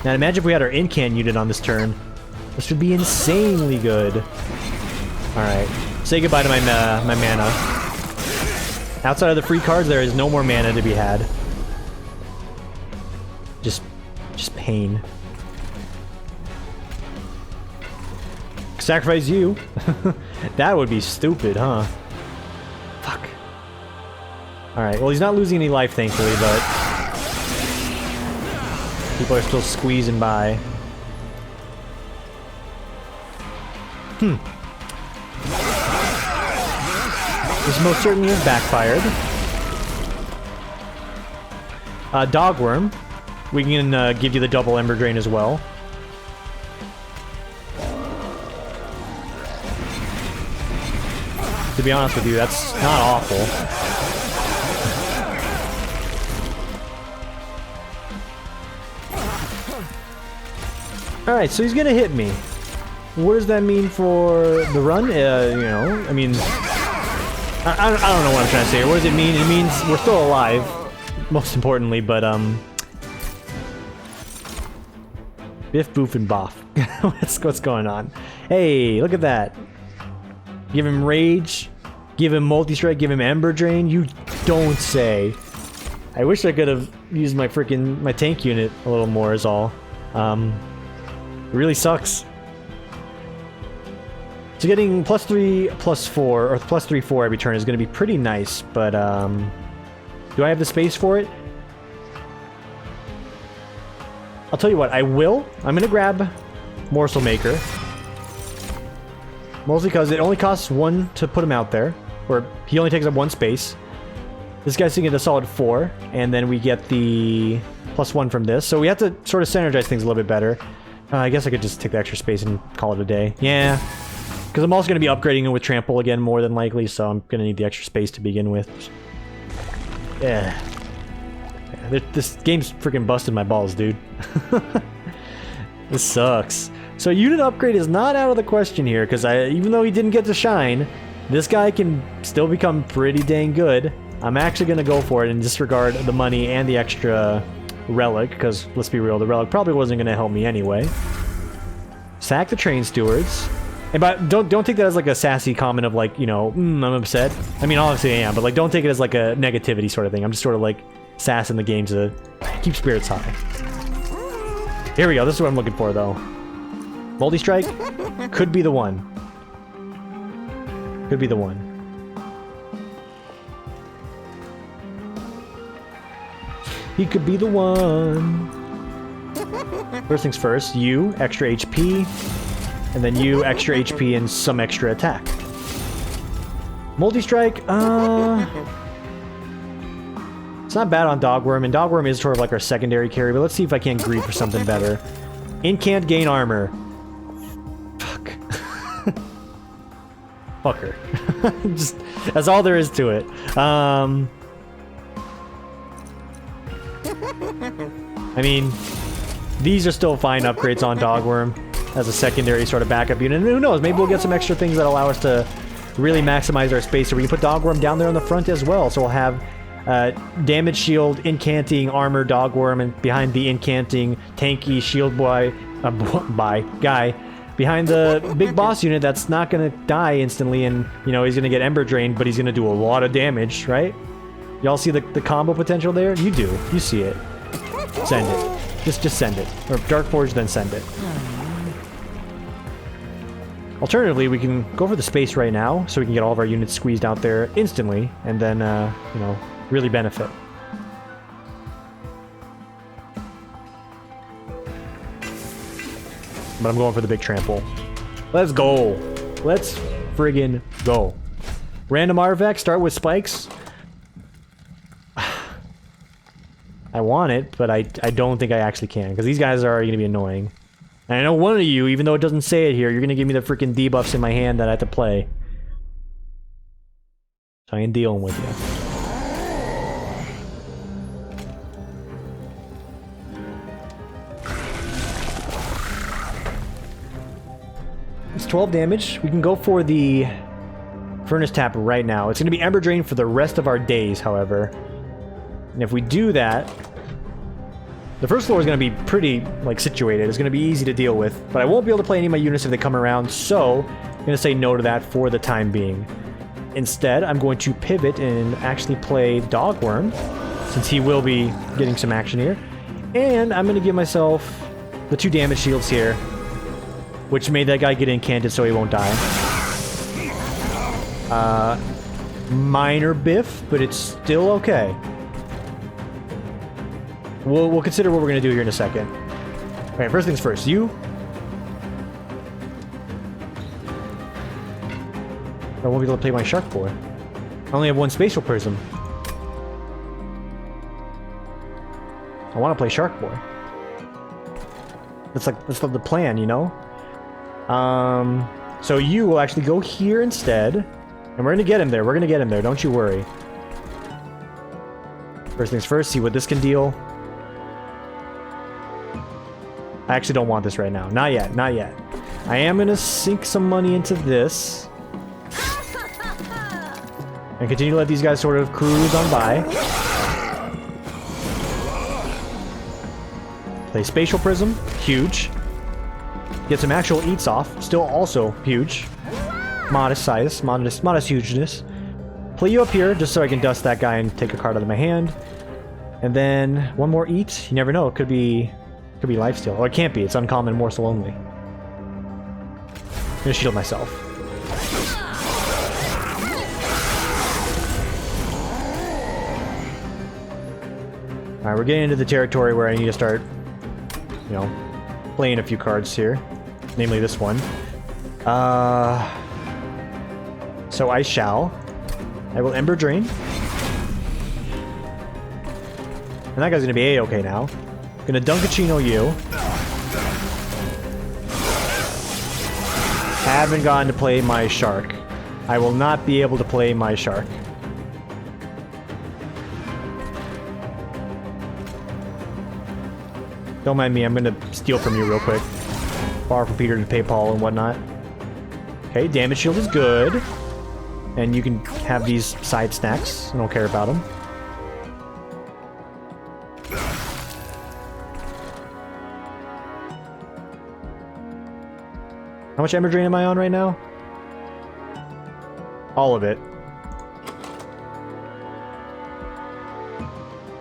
Now imagine if we had our Incan unit on this turn. This would be insanely good. Alright, say goodbye to my mana. Outside of the free cards, there is no more mana to be had. Just pain. Sacrifice you? That would be stupid, huh? Fuck. Alright, well he's not losing any life, thankfully, but... people are still squeezing by. This most certainly has backfired. Dogworm. We can give you the double Ember Drain as well. To be honest with you, that's not awful. Alright, so he's gonna hit me. What does that mean for the run? You know, I mean... I don't know what I'm trying to say here. What does it mean? It means we're still alive, most importantly, but, Biff, boof, and boff. What's going on? Hey, look at that. Give him Rage, give him Multi-Strike, give him Ember Drain. You don't say. I wish I could have used my tank unit a little more is all. It really sucks. So getting +3, +4, or +3, 4 every turn is going to be pretty nice, but do I have the space for it? I'll tell you what, I will. I'm going to grab Morsel Maker. Mostly because it only costs 1 to put him out there, or he only takes up 1 space. This guy's going to get a solid 4, and then we get the +1 from this. So we have to sort of synergize things a little bit better. I guess I could just take the extra space and call it a day. Yeah. Because I'm also going to be upgrading it with Trample again, more than likely, so I'm going to need the extra space to begin with. Yeah. This game's freaking busted my balls, dude. This sucks. So unit upgrade is not out of the question here, because even though he didn't get to shine, this guy can still become pretty dang good. I'm actually going to go for it and disregard the money and the extra relic, because let's be real, the relic probably wasn't going to help me anyway. Sack the Train Stewards. And but don't take that as like a sassy comment of like, you know, I'm upset. I mean, obviously I am, but like don't take it as like a negativity sort of thing. I'm just sort of like sassing the game to keep spirits high. Here we go. This is what I'm looking for though. Multi-Strike could be the one. Could be the one. He could be the one. First things first, you, extra HP. And then you, extra HP and some extra attack. It's not bad on Dogworm, and Dogworm is sort of like our secondary carry, but let's see if I can't greed for something better. Incant gain armor. Fuck. Fucker. Just, that's all there is to it. I mean, these are still fine upgrades on Dogworm as a secondary sort of backup unit. And who knows, maybe we'll get some extra things that allow us to really maximize our space. So we can put Dogworm down there on the front as well. So we'll have damage shield, incanting, armor, Dogworm, and behind the incanting, tanky, shield boy, guy, behind the big boss unit that's not gonna die instantly, and you know he's gonna get Ember Drain, but he's gonna do a lot of damage, right? Y'all see the combo potential there? You do. You see it. Send it. Just send it. Or Dark Forge, then send it. Alternatively, we can go for the space right now, so we can get all of our units squeezed out there instantly, and then, you know, really benefit. But I'm going for the big trample. Let's go. Let's friggin' go. Random artifact, start with spikes. I want it, but I don't think I actually can, because these guys are going to be annoying. And I know one of you, even though it doesn't say it here, you're going to give me the freaking debuffs in my hand that I have to play. So I ain't dealing with you. It's 12 damage. We can go for the Furnace Tap right now. It's going to be Ember Drain for the rest of our days, however. And if we do that, the first floor is going to be pretty, like, situated. It's going to be easy to deal with. But I won't be able to play any of my units if they come around, so I'm going to say no to that for the time being. Instead, I'm going to pivot and actually play Dogworm, since he will be getting some action here. And I'm going to give myself the 2 damage shields here, which made that guy get incanted so he won't die. Minor biff, but it's still okay. We'll consider what we're going to do here in a second. Alright, first things first. You. I won't be able to play my Shark Boy. I only have 1 Spatial Prism. I want to play Shark Boy. That's the plan, you know? So you will actually go here instead. And we're going to get him there. We're going to get him there. Don't you worry. First things first, see what this can deal. I actually don't want this right now. Not yet, not yet. I am going to sink some money into this. And continue to let these guys sort of cruise on by. Play Spatial Prism. Huge. Get some actual eats off. Still also huge. Modest size. Modest hugeness. Play you up here just so I can dust that guy and take a card out of my hand. And then 1 more eat. You never know. It could be lifesteal. Or it can't be. It's uncommon morsel only. I'm gonna shield myself. Alright, we're getting into the territory where I need to start, you know, playing a few cards here. Namely this one. So I shall. I will Ember Drain. And that guy's gonna be A-okay now. Gonna Dunkachino you. Haven't gotten to play my Shark. I will not be able to play my Shark. Don't mind me, I'm gonna steal from you real quick. Borrow from Peter to pay Paul and whatnot. Okay, damage shield is good. And you can have these side snacks. I don't care about them. How much Ember Drain am I on right now? All of it.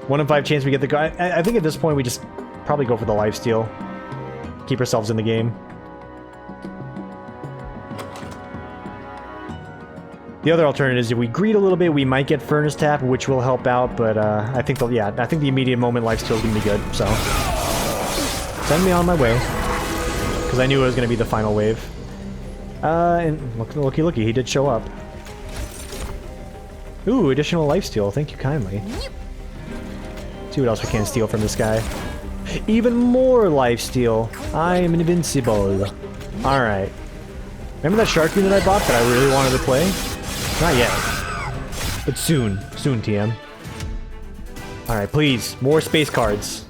1 in 5 chance we get the guy. I think at this point we just probably go for the lifesteal. Keep ourselves in the game. The other alternative is if we greed a little bit, we might get Furnace Tap, which will help out, but I think the immediate moment lifesteal is gonna be good, so send me on my way. Because I knew it was going to be the final wave. And looky, he did show up. Ooh, additional lifesteal. Thank you kindly. See what else we can steal from this guy. Even more lifesteal. I am invincible. Alright. Remember that shark unit I bought that I really wanted to play? Not yet. But soon. Soon, TM. Alright, please. More space cards.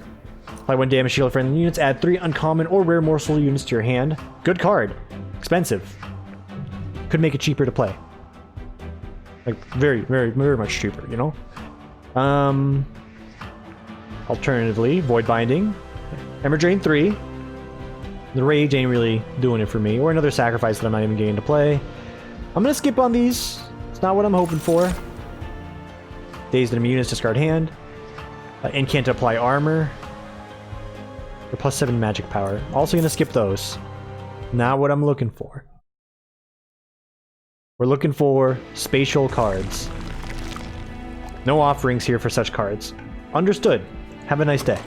Apply 1 damage shield friendly units. Add 3 uncommon or rare morsel units to your hand. Good card. Expensive. Could make it cheaper to play. Like, very, very, very much cheaper, you know? Alternatively, Void Binding. Ember Drain 3. The Rage ain't really doing it for me. Or another sacrifice that I'm not even getting to play. I'm gonna skip on these. It's not what I'm hoping for. Dazed enemy units, discard hand. Incant to apply armor. For +7 magic power. Also gonna skip those. Not what I'm looking for. We're looking for spatial cards. No offerings here for such cards. Understood. Have a nice day.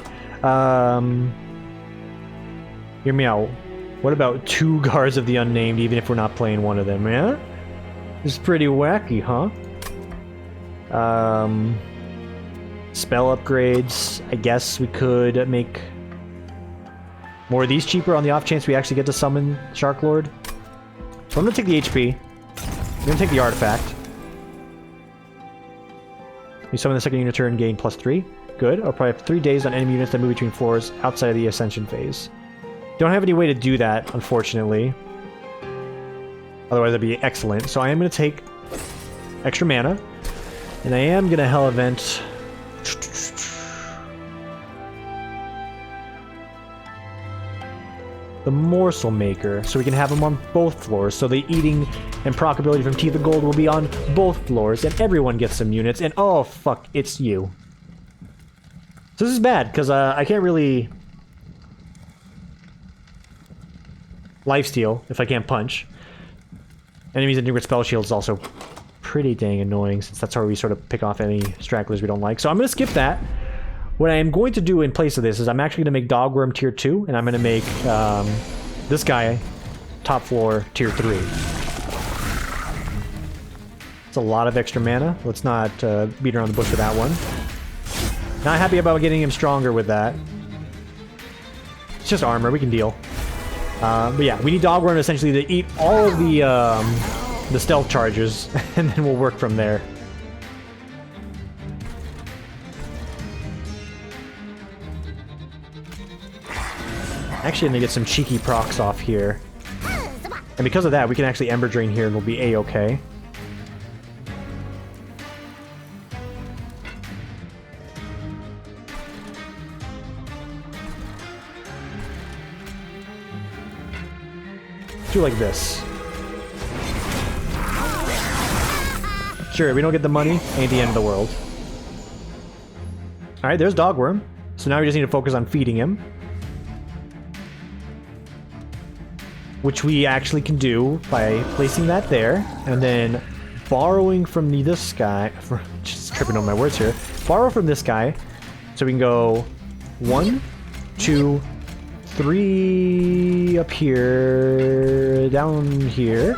Hear me out. What about 2 Guards of the Unnamed, even if we're not playing one of them, yeah? This is pretty wacky, huh? Spell upgrades. I guess we could make more of these cheaper on the off chance we actually get to summon Shark Lord. So I'm gonna take the HP. I'm gonna take the artifact. You summon the second unit turn, gain +3. Good. I'll probably have 3 days on enemy units that move between floors outside of the ascension phase. Don't have any way to do that, unfortunately. Otherwise, that'd be excellent. So I am going to take extra mana, and I am going to Hell Event the Morsel Maker, so we can have them on both floors. So the eating and proc ability from Teeth of Gold will be on both floors, and everyone gets some units. And oh fuck, it's you. So this is bad because I can't really lifesteal if I can't punch. Enemies that do with spell shield is also pretty dang annoying, since that's how we sort of pick off any stragglers we don't like. So I'm going to skip that. What I am going to do in place of this is I'm actually going to make Dogworm tier 2, and I'm going to make this guy top floor tier 3. It's a lot of extra mana. Let's not beat around the bush with that one. Not happy about getting him stronger with that. It's just armor. We can deal. But yeah, we need Dogworm essentially to eat all of the stealth charges, and then we'll work from there. Actually, I'm gonna get some cheeky procs off here. And because of that, we can actually Ember Drain here and we'll be A-okay. Do like this. Sure, we don't get the money, ain't the end of the world. Alright, there's Dogworm. So now we just need to focus on feeding him. Which we actually can do by placing that there, and then borrowing from this guy. Just tripping on my words here. Borrow from this guy, so we can go 1, 2, 3 up here, down here.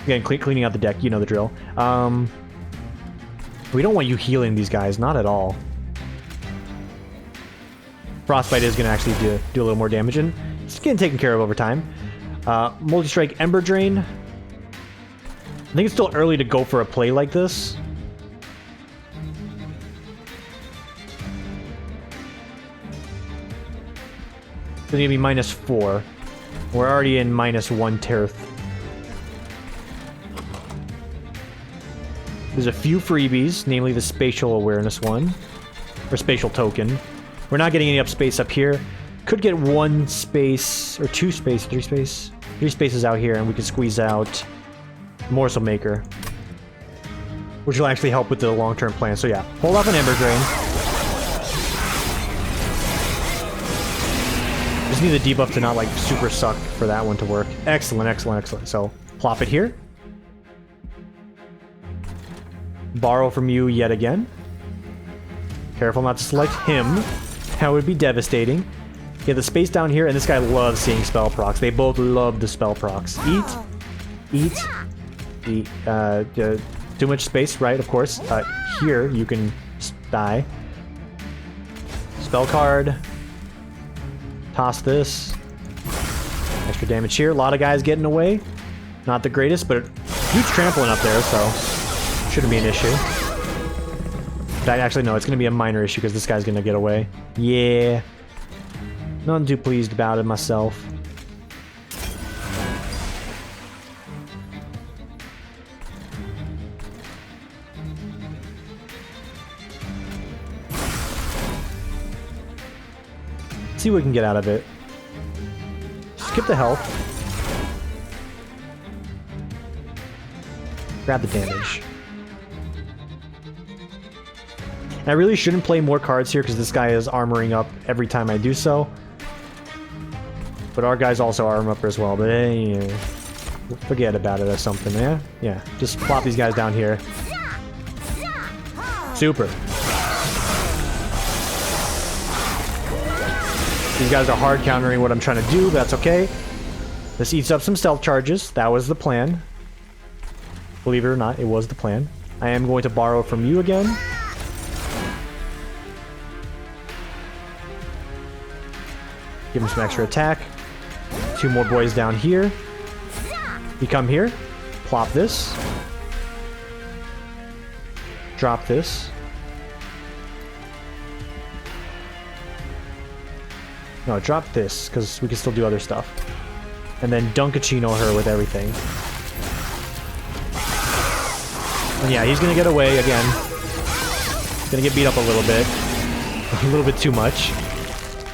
Again, cleaning out the deck, you know the drill. We don't want you healing these guys, not at all. Frostbite is going to actually do a little more damage, and it's getting taken care of over time. Multi-strike Ember Drain. I think it's still early to go for a play like this. It's going to be -4. We're already in -1 Terth. There's a few freebies, namely the Spatial Awareness one, or Spatial Token. We're not getting any up space up here. Could get 1 space, or 2 space, 3 space. 3 spaces out here, and we can squeeze out Morsel Maker, which will actually help with the long-term plan. So yeah, hold off on Ember Drain. Just need the debuff to not like super suck for that one to work. Excellent, excellent, excellent. So plop it here. Borrow from you yet again. Careful not to select him. That would be devastating. Get the space down here, and this guy loves seeing spell procs. They both love the spell procs. Eat. Too much space, right? Of course. Here, you can die. Spell card. Toss this. Extra damage here. A lot of guys getting away. Not the greatest, but huge trampling up there, so shouldn't be an issue. Actually, no, it's going to be a minor issue because this guy's going to get away. Yeah. Not too pleased about it myself. See what we can get out of it. Skip the health. Grab the damage. And I really shouldn't play more cards here because this guy is armoring up every time I do so. But our guys also armor up as well. But hey, forget about it or something, yeah? Yeah, just plop these guys down here. Super. These guys are hard countering what I'm trying to do, but that's okay. This eats up some stealth charges. That was the plan. Believe it or not, it was the plan. I am going to borrow from you again. Give him some extra attack. 2 more boys down here. You come here. Plop this. Drop this. No, drop this, because we can still do other stuff. And then Dunkachino her with everything. And yeah, he's gonna get away again. Gonna get beat up a little bit. A little bit too much.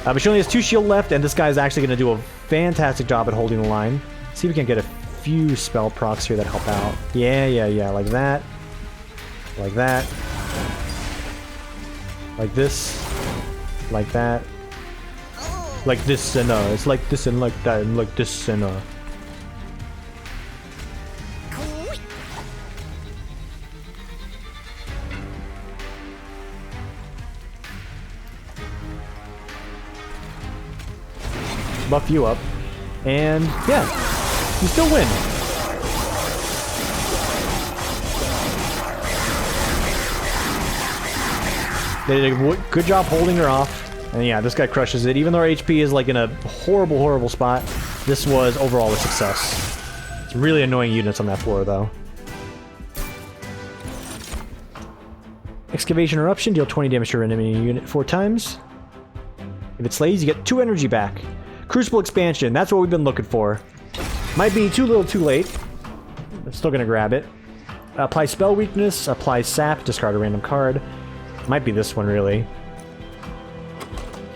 But she only has 2 shield left, and this guy is actually gonna do a fantastic job at holding the line. See if we can get a few spell procs here that help out. Yeah, like that. Like that. Like this. Like that. Like this and it's like this and like that and like this and buff you up, and yeah, you still win. They did a good job holding her off. And yeah, this guy crushes it. Even though our HP is like in a horrible, horrible spot, this was overall a success. It's really annoying units on that floor, though. Excavation Eruption, deal 20 damage to an enemy unit 4 times. If it slays, you get 2 energy back. Crucible Expansion, that's what we've been looking for. Might be too little too late. I'm still gonna grab it. Apply Spell Weakness, apply Sap, discard a random card. Might be this one, really.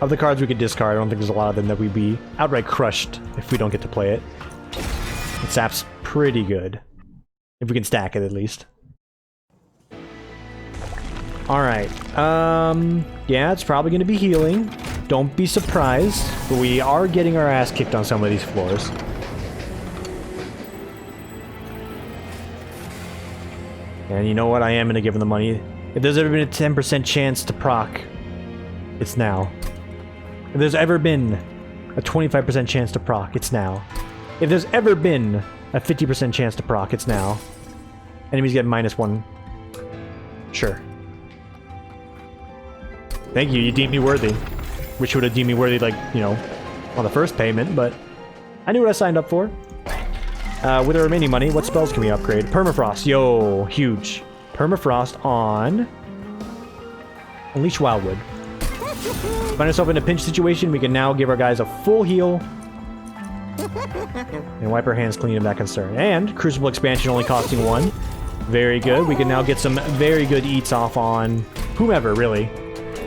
Of the cards we could discard, I don't think there's a lot of them that we'd be outright crushed if we don't get to play it. And Sap's pretty good. If we can stack it, at least. Alright. Yeah, it's probably going to be healing. Don't be surprised. But we are getting our ass kicked on some of these floors. And you know what? I am going to give him the money. If there's ever been a 10% chance to proc, it's now. If there's ever been a 25% chance to proc, it's now. If there's ever been a 50% chance to proc, it's now. Enemies get -1. Sure. Thank you, you deemed me worthy. Wish you would have deemed me worthy, like, you know, on the first payment, but I knew what I signed up for. With the remaining money, what spells can we upgrade? Permafrost, yo, huge. Permafrost on Unleash Wildwood. Find ourselves in a pinch situation, we can now give our guys a full heal. And wipe our hands clean of that concern. And Crucible Expansion only costing 1. Very good. We can now get some very good eats off on whomever, really.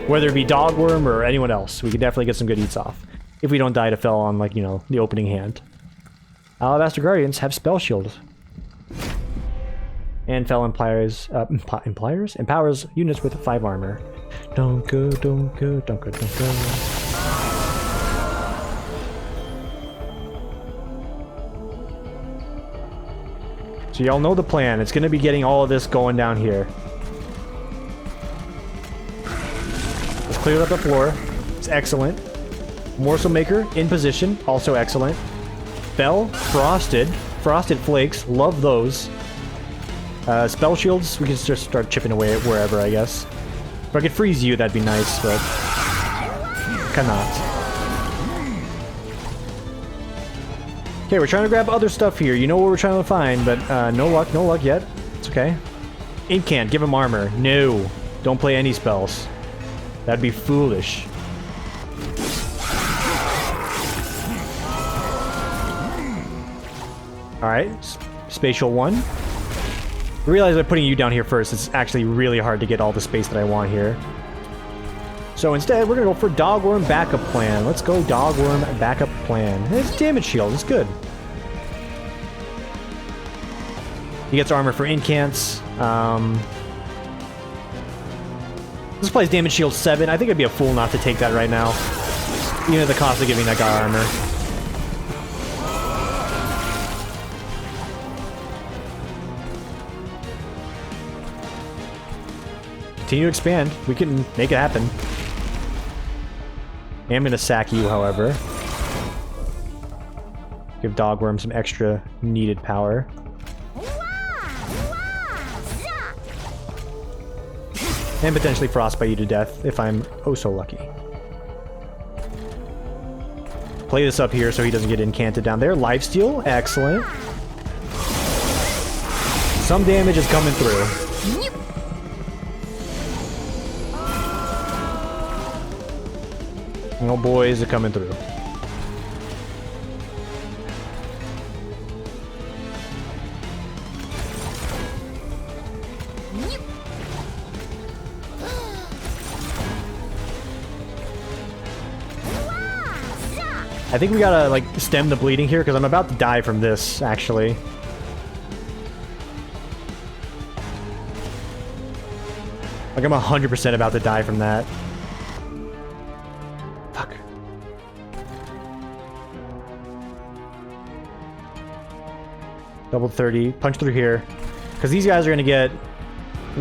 Whether it be Dogworm or anyone else. We could definitely get some good eats off. If we don't die to Fel on, like, you know, the opening hand. Alabaster Guardians have Spell Shield. And Fel empowers units with 5 armor. Don't go, don't go, don't go, don't go. So y'all know the plan. It's gonna be getting all of this going down here. Let's clear up the floor. It's excellent. Morsel Maker in position, also excellent. Fel, Frosted Flakes, love those. Spell shields, we can just start chipping away at wherever, I guess. If I could freeze you, that'd be nice, but cannot. Okay, we're trying to grab other stuff here. You know what we're trying to find, but no luck yet. It's okay. Incant, give him armor. No, don't play any spells. That'd be foolish. Alright, spatial 1. I realize I'm putting you down here first. It's actually really hard to get all the space that I want here. So instead, we're gonna go for Dogworm Backup Plan. Let's go Dogworm Backup Plan. It's damage shield, it's good. He gets armor for incants. This plays damage shield 7. I think I'd be a fool not to take that right now. Even at the cost of giving that guy armor. Continue to expand. We can make it happen. I am going to sack you, however. Give Dogworm some extra needed power. And potentially frostbite you to death if I'm oh so lucky. Play this up here so he doesn't get incanted down there. Lifesteal, excellent. Some damage is coming through. Oh boys are coming through. I think we gotta, like, stem the bleeding here, because I'm about to die from this, actually. Like, I'm 100% about to die from that. Fuck. Double 30. Punch through here. Because these guys are gonna get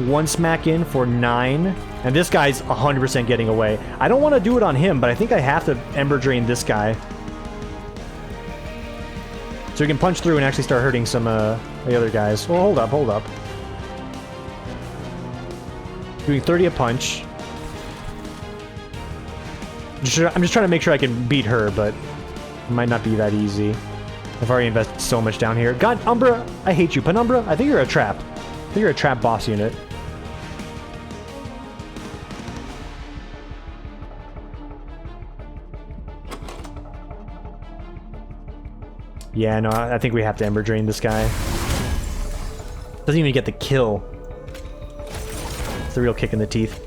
1 smack in for 9. And this guy's 100% getting away. I don't want to do it on him, but I think I have to Ember Drain this guy. So we can punch through and actually start hurting some the other guys. Well, hold up. Doing 30 a punch. I'm just trying to make sure I can beat her, but it might not be that easy. I've already invested so much down here. God, Umbra, I hate you. Penumbra, I think you're a trap. I think you're a trap boss unit. Yeah, no, I think we have to Ember Drain this guy. Doesn't even get the kill. It's the real kick in the teeth.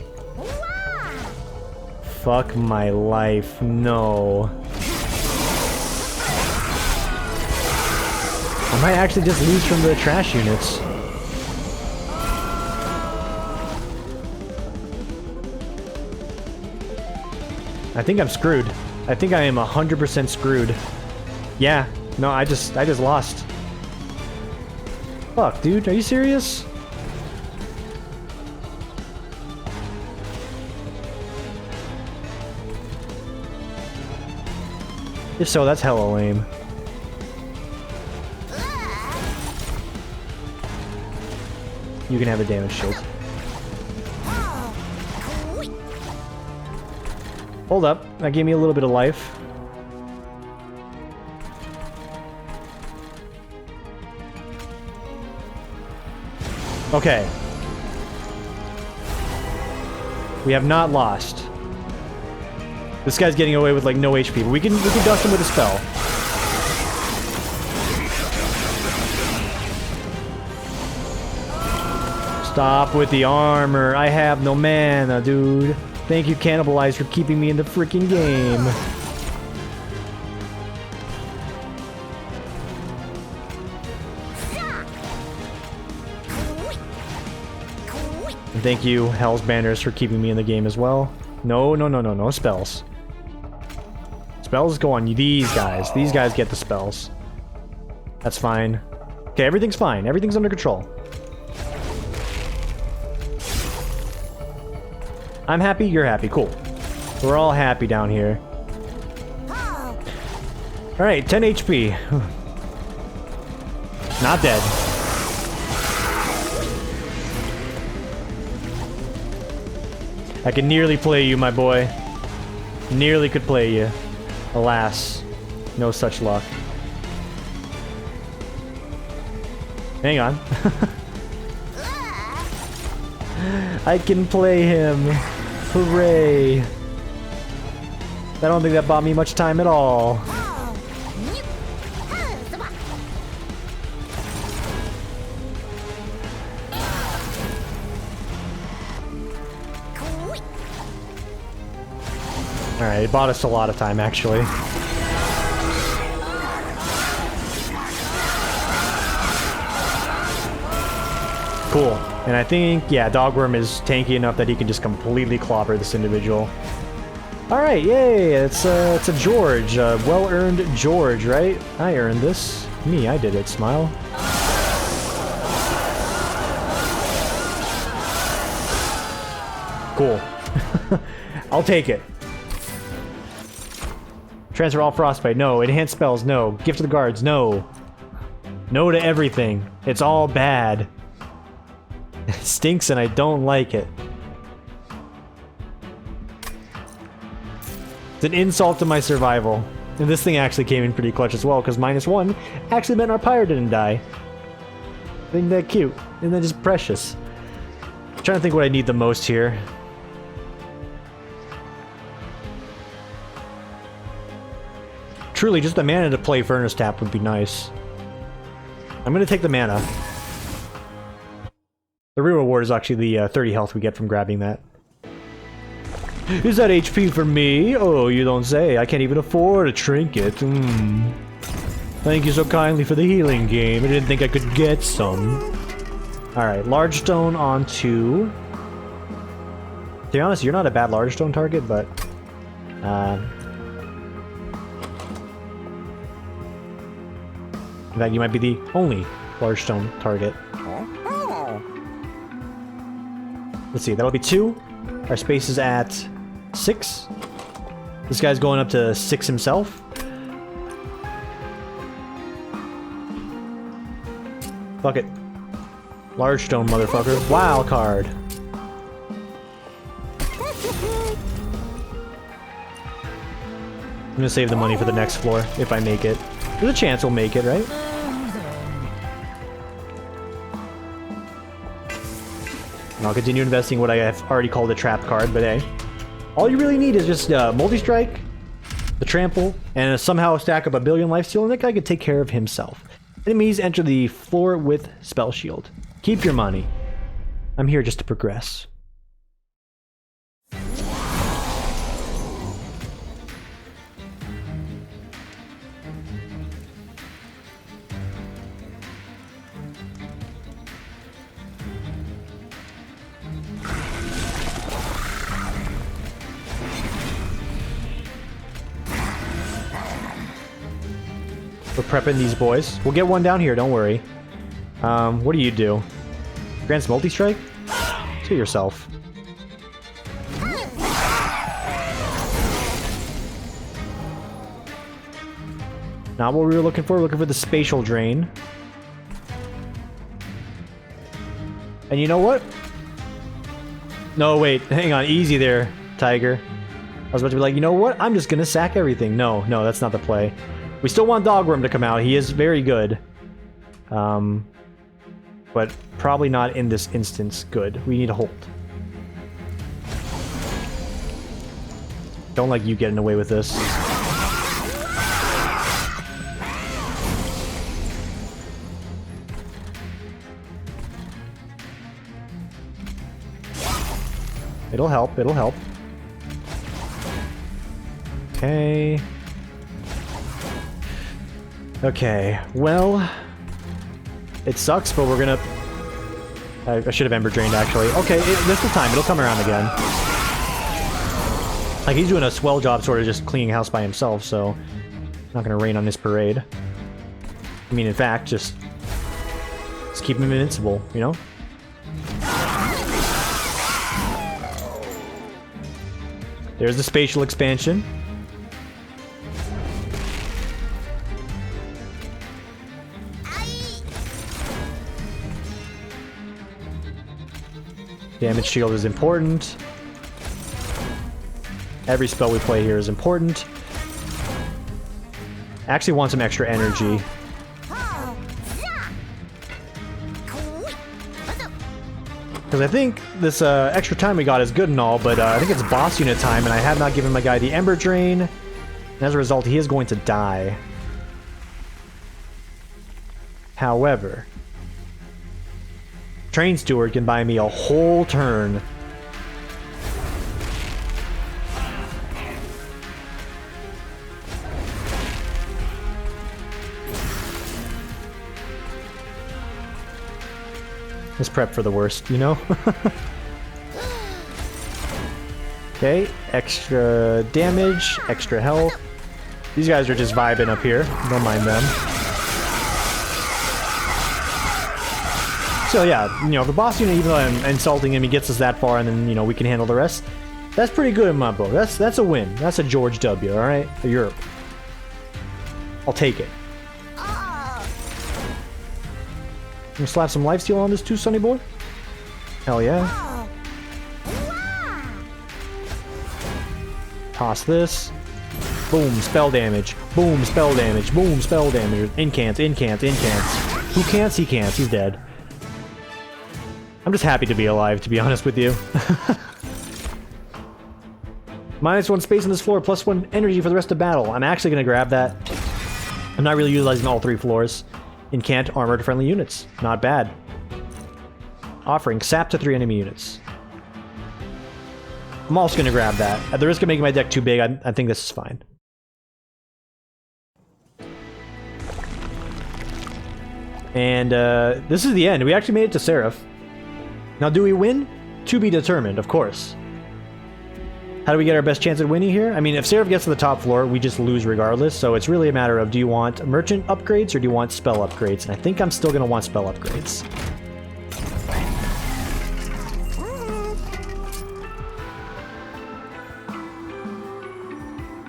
Fuck my life, no. I might actually just lose from the trash units. I think I'm screwed. I think I am 100% screwed. Yeah. No, I just lost. Fuck, dude, are you serious? If so, that's hella lame. You can have a damage shield. Hold up, that gave me a little bit of life. Okay. We have not lost. This guy's getting away with like no HP, but we can dust him with a spell. Stop with the armor. I have no mana, dude. Thank you, Cannibalize, for keeping me in the freaking game. And thank you, Hell's Banners, for keeping me in the game as well. No spells. Spells go on these guys. These guys get the spells. That's fine. Okay, everything's fine. Everything's under control. I'm happy, you're happy. Cool. We're all happy down here. Alright, 10 HP. Not dead. I can nearly play you, my boy. Nearly could play you. Alas, no such luck. Hang on. I can play him. Hooray. I don't think that bought me much time at all. Alright, it bought us a lot of time, actually. Cool. And I think, yeah, Dogworm is tanky enough that he can just completely clobber this individual. Alright, yay! It's a George. Well-earned George, right? I earned this. Me, I did it, smile. Cool. I'll take it. Transfer all frostbite, no. Enhance spells, no. Gift to the guards, no. No to everything. It's all bad. It stinks and I don't like it. It's an insult to my survival. And this thing actually came in pretty clutch as well, because -1 actually meant our pyre didn't die. Isn't that cute? Isn't that just precious? I'm trying to think what I need the most here. Truly, just the mana to play Furnace Tap would be nice. I'm gonna take the mana. The real reward is actually the 30 health we get from grabbing that. Is that HP for me? Oh, you don't say. I can't even afford a trinket. Thank you so kindly for the healing game. I didn't think I could get some. Alright, large stone onto... To be honest, you're not a bad large stone target, but... In fact, you might be the only large stone target. Let's see, that'll be 2. Our space is at 6. This guy's going up to 6 himself. Fuck it. Large stone, motherfucker. Wild card. I'm gonna save the money for the next floor, if I make it. There's a chance we'll make it, right? And I'll continue investing what I have already called a trap card, but hey. All you really need is just multi-strike, the trample, and somehow stack up a billion lifesteal, and that guy could take care of himself. Enemies enter the floor with spell shield. Keep your money. I'm here just to progress. We're prepping these boys. We'll get one down here, don't worry. What do you do? Grants multi-strike? To yourself. Not what we were looking for. We're looking for the spatial drain. And you know what? No, wait. Hang on. Easy there, Tiger. I was about to be like, you know what? I'm just gonna sack everything. No, that's not the play. We still want Dogworm to come out. He is very good. But probably not in this instance good. We need a hold. Don't like you getting away with this. It'll help, it'll help. Okay. Okay, well... It sucks, but we're gonna... I should have Ember Drained, actually. Okay, this is time. It'll come around again. Like, he's doing a swell job sort of just cleaning house by himself, so... Not gonna rain on this parade. I mean, in fact, just keep him invincible, you know? There's the spatial expansion. Damage shield is important. Every spell we play here is important. I actually want some extra energy. Because I think this extra time we got is good and all, but I think it's boss unit time, and I have not given my guy the Ember Drain. And as a result, he is going to die. However, Train Steward can buy me a whole turn. Let's prep for the worst, you know? Okay, extra damage, extra health. These guys are just vibing up here. Don't mind them. So yeah, you know, the boss unit, even though I'm insulting him, he gets us that far, and then, you know, we can handle the rest. That's pretty good in my book. That's a win. That's a George W, alright? For Europe. I'll take it. You gonna slap some lifesteal on this too, sonny boy? Hell yeah. Toss this. Boom, spell damage. Boom, spell damage. Boom, spell damage. Incants, incants, incants. Who can't? He can't. He's dead. I'm just happy to be alive, to be honest with you. -1 space on this floor, +1 energy for the rest of battle. I'm actually gonna grab that. I'm not really utilizing all 3 floors. Incant armored friendly units. Not bad. Offering sap to 3 enemy units. I'm also going to grab that. At the risk of making my deck too big, I think this is fine. And this is the end. We actually made it to Seraph. Now, do we win? To be determined, of course. How do we get our best chance at winning here? I mean, if Seraph gets to the top floor, we just lose regardless, so it's really a matter of, do you want merchant upgrades or do you want spell upgrades? And I think I'm still going to want spell upgrades.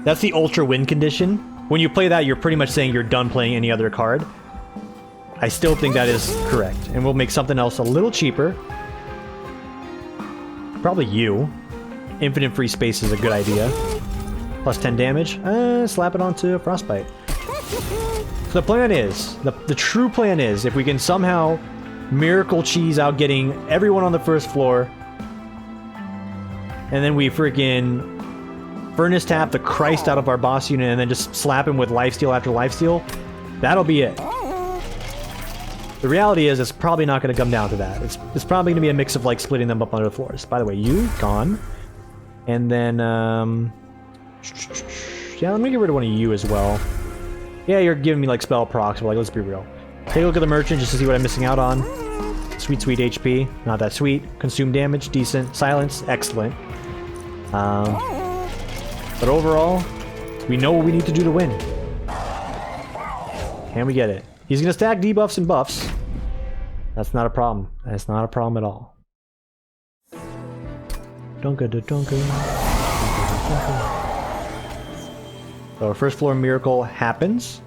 That's the ultra win condition. When you play that, you're pretty much saying you're done playing any other card. I still think that is correct, and we'll make something else a little cheaper. Probably you. Infinite free space is a good idea. +10 damage. Slap it onto Frostbite. So the plan is, the true plan is, if we can somehow miracle cheese out getting everyone on the first floor, and then we freaking furnace tap the Christ out of our boss unit and then just slap him with lifesteal after lifesteal, that'll be it. The reality is, it's probably not going to come down to that. It's probably going to be a mix of, like, splitting them up under the floors. By the way, you, gone. And then, yeah, let me get rid of one of you as well. Yeah, you're giving me, like, spell procs, but, like, let's be real. Take a look at the merchant just to see what I'm missing out on. Sweet, sweet HP. Not that sweet. Consume damage. Decent. Silence. Excellent. But overall, we know what we need to do to win. Can we get it? He's going to stack debuffs and buffs. That's not a problem. That's not a problem at all. Dunka. So our first floor miracle happens.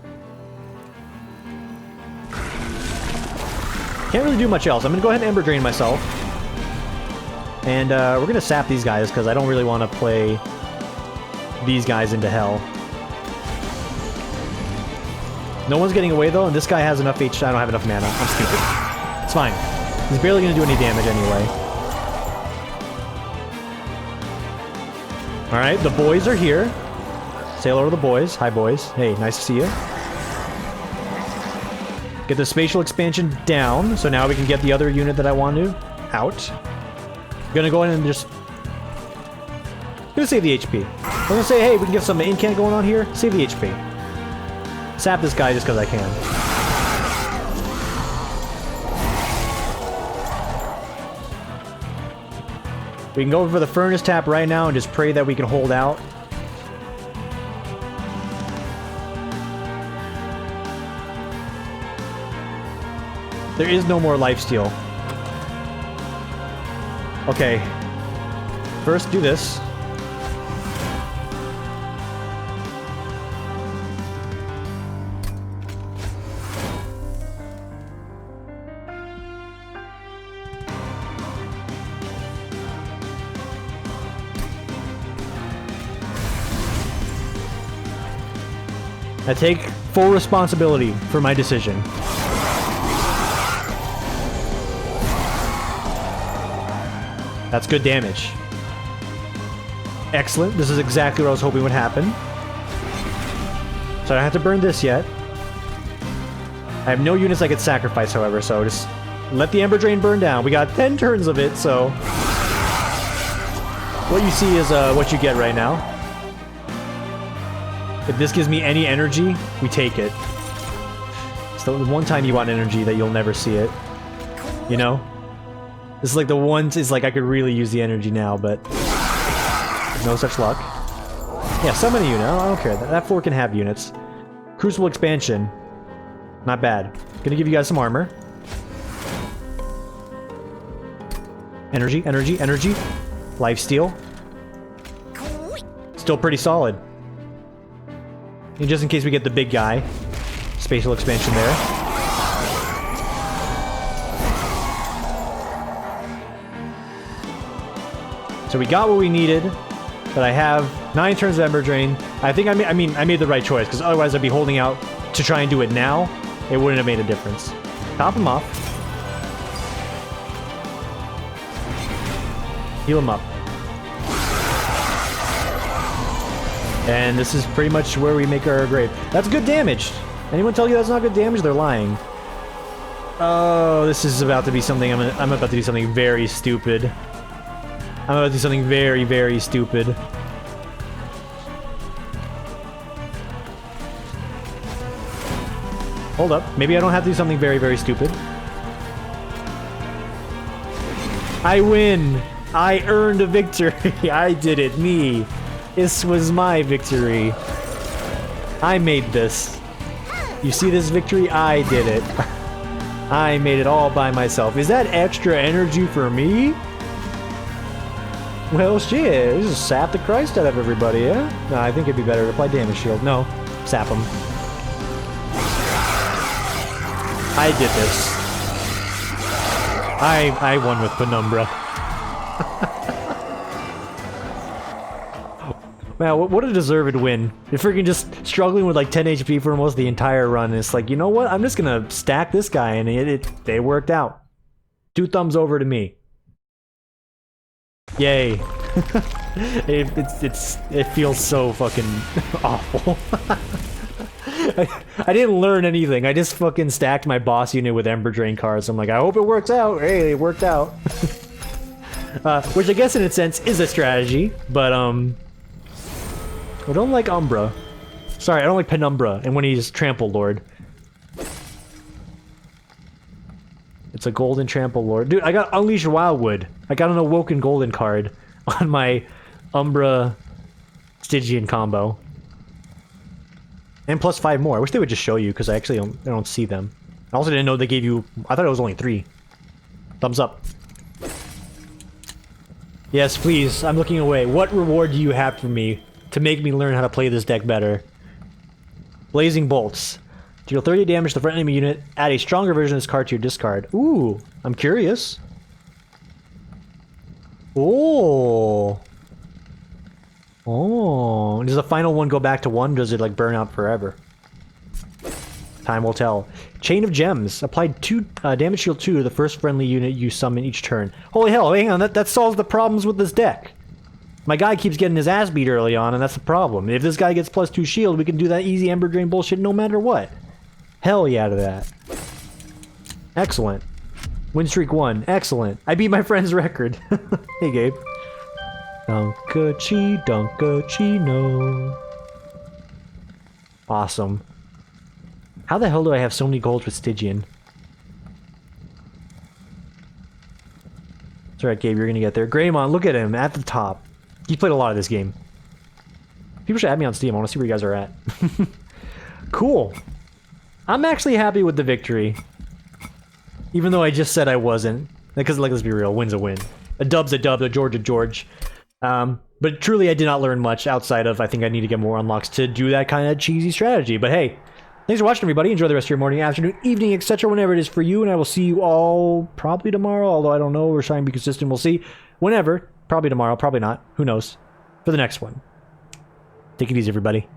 Can't really do much else. I'm going to go ahead and Ember Drain myself. And we're going to sap these guys because I don't really want to play these guys into hell. No one's getting away though, and this guy has enough HP. I don't have enough mana. I'm stupid. It's fine. He's barely going to do any damage anyway. Alright, the boys are here. Say hello to the boys. Hi, boys. Hey, nice to see you. Get the spatial expansion down, so now we can get the other unit that I want to out. I'm gonna go in and just... gonna save the HP. I'm gonna say, hey, we can get some incant going on here. Save the HP. Sap this guy just because I can. We can go over the furnace tap right now and just pray that we can hold out. There is no more lifesteal. Okay. First, do this. I take full responsibility for my decision. That's good damage. Excellent. This is exactly what I was hoping would happen. So I don't have to burn this yet. I have no units I could sacrifice, however, so just let the Ember Drain burn down. We got 10 turns of it, so... what you see is what you get right now. If this gives me any energy, we take it. It's the one time you want energy that you'll never see it. You know? This is like the one... it's like I could really use the energy now, but... no such luck. Yeah, summon a unit. I don't care. That floor can have units. Crucible Expansion. Not bad. Gonna give you guys some armor. Energy, energy, energy. Lifesteal. Still pretty solid. And just in case we get the big guy. Spatial expansion there. So we got what we needed. But I have 9 turns of Ember Drain. I think I made the right choice, because otherwise I'd be holding out to try and do it now. It wouldn't have made a difference. Top him off. Heal him up. And this is pretty much where we make our grave. That's good damage. Anyone tell you that's not good damage? They're lying. Oh, this is about to be something. I'm about to do something very stupid. I'm about to do something very, very stupid. Hold up. Maybe I don't have to do something very, very stupid. I win! I earned a victory! I did it, me! This was my victory. I made this. You see this victory? I did it. I made it all by myself. Is that extra energy for me? Well, shit. Just sap the Christ out of everybody, yeah? No, I think it'd be better to apply damage shield. No. Sap them. I did this. I won with Penumbra. Man, what a deserved win. You're freaking just struggling with like 10 HP for almost the entire run. It's like, you know what? I'm just gonna stack this guy, and it worked out. 2 thumbs over to me. Yay. It feels so fucking awful. I didn't learn anything. I just fucking stacked my boss unit with Ember Drain cards. I'm like, I hope it works out. Hey, it worked out. Which I guess in a sense is a strategy, but I don't like Umbra. Sorry, I don't like Penumbra, and when he's Trample Lord. It's a Golden Trample Lord. Dude, I got Unleash Wildwood. I got an Awoken Golden card on my Umbra Stygian combo. And plus 5 more. I wish they would just show you, because I actually don't see them. I also didn't know they gave you... I thought it was only 3. Thumbs up. Yes, please. I'm looking away. What reward do you have for me to make me learn how to play this deck better? Blazing Bolts. Deal 30 damage to the front enemy unit. Add a stronger version of this card to your discard. Ooh, I'm curious. Oh. Oh. Does the final one go back to 1? Or does it like burn out forever? Time will tell. Chain of Gems. Applied 2 damage shield 2 to the first friendly unit you summon each turn. Holy hell, hang on, that solves the problems with this deck. My guy keeps getting his ass beat early on, and that's the problem. If this guy gets +2 shield, we can do that easy Ember Drain bullshit no matter what. Hell yeah to that. Excellent. Win streak 1. Excellent. I beat my friend's record. Hey, Gabe. Dunkachi, Dunkachino. Awesome. How the hell do I have so many golds with Stygian? It's alright, Gabe, you're gonna get there. Greymon, look at him, at the top. He's played a lot of this game. People should add me on Steam, I wanna see where you guys are at. Cool. I'm actually happy with the victory. Even though I just said I wasn't. Because, like, let's be real, win's a win. A dub's a dub, a George a George. But truly, I did not learn much outside of I think I need to get more unlocks to do that kind of cheesy strategy. But hey, thanks for watching, everybody. Enjoy the rest of your morning, afternoon, evening, etc. whenever it is for you. And I will see you all probably tomorrow, although I don't know. We're trying to be consistent. We'll see. Whenever. Probably tomorrow. Probably not. Who knows? For the next one. Take it easy, everybody.